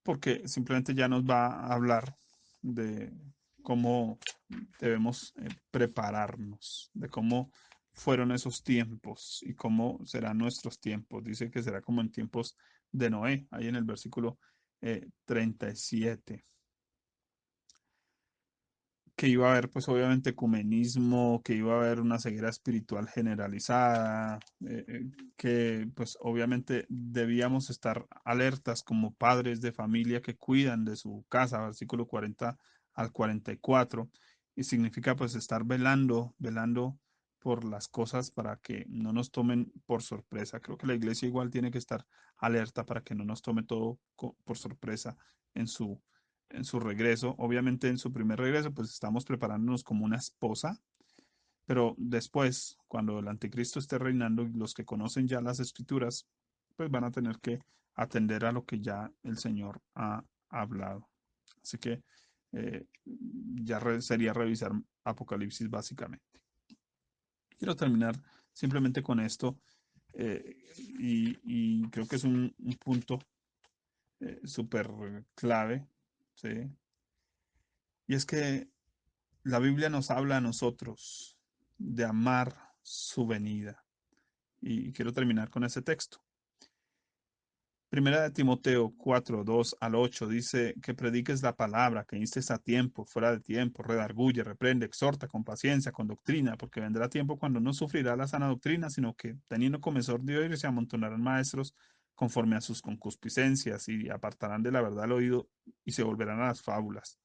porque simplemente ya nos va a hablar de cómo debemos prepararnos, de cómo fueron esos tiempos y cómo serán nuestros tiempos. Dice que será como en tiempos de Noé, ahí en el versículo 37, que iba a haber pues obviamente ecumenismo, que iba a haber una ceguera espiritual generalizada, que pues obviamente debíamos estar alertas como padres de familia que cuidan de su casa, versículo 40 al 44, y significa pues estar velando, velando por las cosas para que no nos tomen por sorpresa. Creo que la iglesia igual tiene que estar alerta para que no nos tome todo por sorpresa en su regreso. Obviamente en su primer regreso, pues estamos preparándonos como una esposa, pero después, cuando el anticristo esté reinando, los que conocen ya las escrituras, pues van a tener que atender a lo que ya el Señor ha hablado. Así que ya sería revisar Apocalipsis básicamente. Quiero terminar simplemente con esto y creo que es un punto súper clave, ¿sí? Y es que la Biblia nos habla a nosotros de amar su venida. Y quiero terminar con ese texto. Primera de Timoteo 4, 2 al 8 dice que prediques la palabra, que instes a tiempo, fuera de tiempo, redarguye, reprende, exhorta con paciencia, con doctrina, porque vendrá tiempo cuando no sufrirá la sana doctrina, sino que teniendo comezón de oír se amontonarán maestros conforme a sus concupiscencias y apartarán de la verdad el oído y se volverán a las fábulas.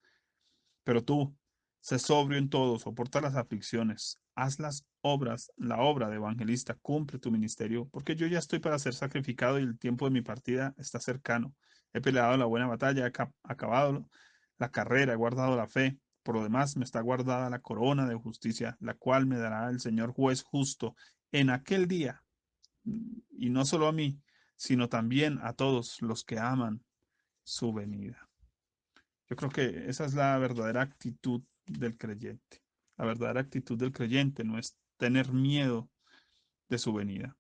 Pero tú, sé sobrio en todo, soporta las aflicciones, haz las obras, la obra de evangelista, cumple tu ministerio, porque yo ya estoy para ser sacrificado y el tiempo de mi partida está cercano. He peleado la buena batalla, he acabado la carrera, he guardado la fe. Por lo demás, me está guardada la corona de justicia, la cual me dará el Señor juez justo en aquel día, y no solo a mí, sino también a todos los que aman su venida. Yo creo que esa es la verdadera actitud del creyente. La verdadera actitud del creyente no es tener miedo de su venida.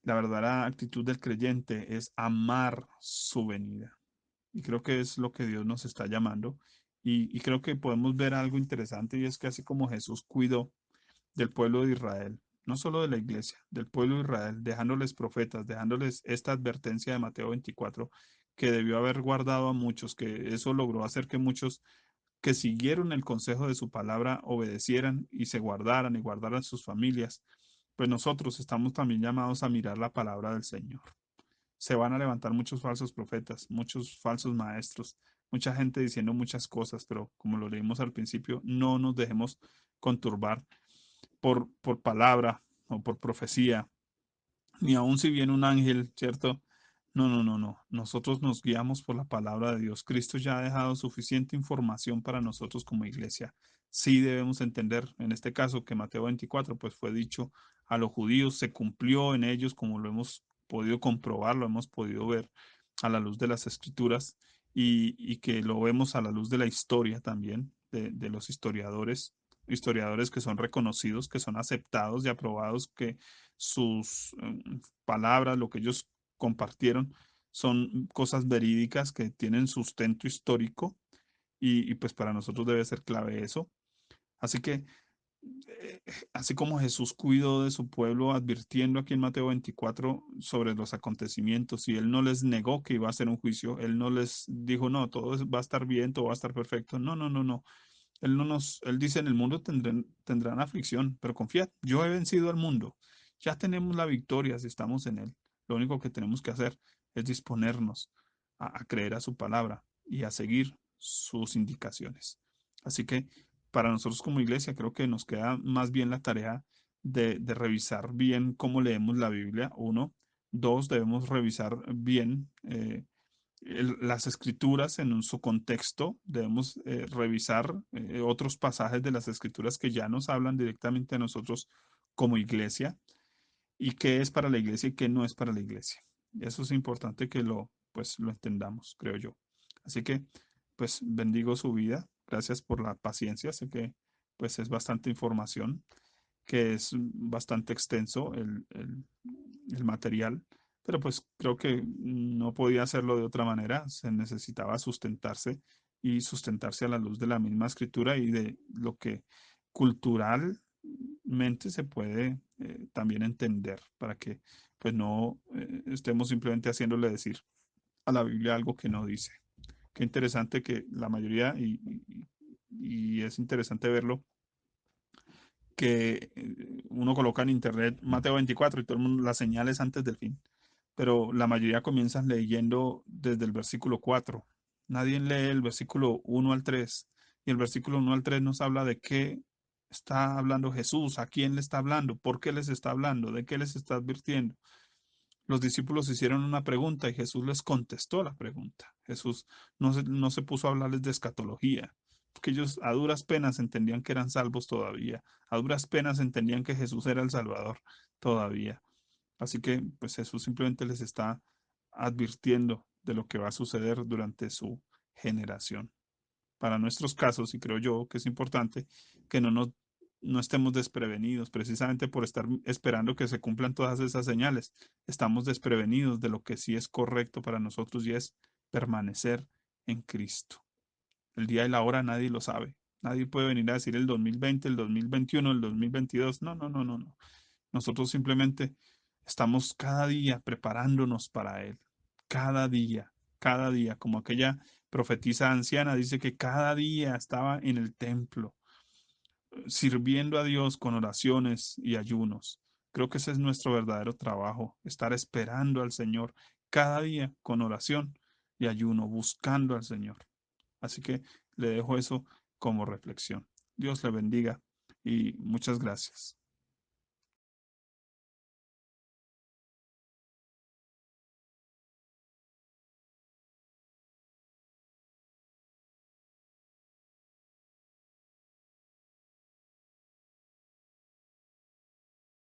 La verdadera actitud del creyente es amar su venida. Y creo que es lo que Dios nos está llamando. Y creo que podemos ver algo interesante y es que así como Jesús cuidó del pueblo de Israel, no solo de la iglesia, del pueblo de Israel, dejándoles profetas, dejándoles esta advertencia de Mateo 24, que debió haber guardado a muchos, que eso logró hacer que muchos que siguieron el consejo de su palabra obedecieran y se guardaran y guardaran sus familias, pues nosotros estamos también llamados a mirar la palabra del Señor. Se van a levantar muchos falsos profetas, muchos falsos maestros, mucha gente diciendo muchas cosas, pero como lo leímos al principio, no nos dejemos conturbar por palabra o por profecía, ni aun si viene un ángel, ¿cierto? No, no, no, no. Nosotros nos guiamos por la palabra de Dios. Cristo ya ha dejado suficiente información para nosotros como iglesia. Sí debemos entender, en este caso, que Mateo 24, pues fue dicho a los judíos, se cumplió en ellos, como lo hemos podido comprobar, lo hemos podido ver a la luz de las escrituras y que lo vemos a la luz de la historia también, de los historiadores, historiadores que son reconocidos, que son aceptados y aprobados, que sus palabras, lo que ellos compartieron, son cosas verídicas que tienen sustento histórico y pues para nosotros debe ser clave eso. Así que, eh, así como Jesús cuidó de su pueblo advirtiendo aquí en Mateo 24 sobre los acontecimientos y él no les negó que iba a hacer un juicio, él no les dijo, no, todo va a estar bien, todo va a estar perfecto. No, no, no, no. Él no nos, él dice, en el mundo tendrán aflicción, pero confiad, yo he vencido al mundo. Ya tenemos la victoria si estamos en él. Lo único que tenemos que hacer es disponernos a creer a su palabra y a seguir sus indicaciones. Así que para nosotros como iglesia creo que nos queda más bien la tarea de revisar bien cómo leemos la Biblia. Uno, dos, debemos revisar bien las escrituras en su contexto, debemos revisar otros pasajes de las escrituras que ya nos hablan directamente a nosotros como iglesia y qué es para la iglesia y qué no es para la iglesia. Eso es importante pues lo entendamos, creo yo. Así que pues bendigo su vida. Gracias por la paciencia. Sé que pues es bastante información, que es bastante extenso el material, pero pues creo que no podía hacerlo de otra manera. Se necesitaba sustentarse y sustentarse a la luz de la misma escritura y de lo que culturalmente se puede también entender para que pues no estemos simplemente haciéndole decir a la Biblia algo que no dice. Qué interesante que la mayoría, y es interesante verlo, que uno coloca en internet Mateo 24 y todo el mundo las señales antes del fin, pero la mayoría comienzan leyendo desde el versículo 4. Nadie lee el versículo 1 al 3 y el versículo 1 al 3 nos habla de qué está hablando Jesús, a quién le está hablando, por qué les está hablando, de qué les está advirtiendo. Los discípulos hicieron una pregunta y Jesús les contestó la pregunta. Jesús no se puso a hablarles de escatología, porque ellos a duras penas entendían que eran salvos todavía, a duras penas entendían que Jesús era el Salvador todavía. Así que pues Jesús simplemente les está advirtiendo de lo que va a suceder durante su generación. Para nuestros casos, y creo yo que es importante que no estemos desprevenidos, precisamente por estar esperando que se cumplan todas esas señales. Estamos desprevenidos de lo que sí es correcto para nosotros y es permanecer en Cristo. El día y la hora nadie lo sabe. Nadie puede venir a decir el 2020, el 2021, el 2022. No, no, no, no, no. Nosotros simplemente estamos cada día preparándonos para Él. Cada día, como aquella profetisa anciana dice que cada día estaba en el templo sirviendo a Dios con oraciones y ayunos. Creo que ese es nuestro verdadero trabajo, estar esperando al Señor cada día con oración y ayuno, buscando al Señor. Así que le dejo eso como reflexión. Dios le bendiga y muchas gracias.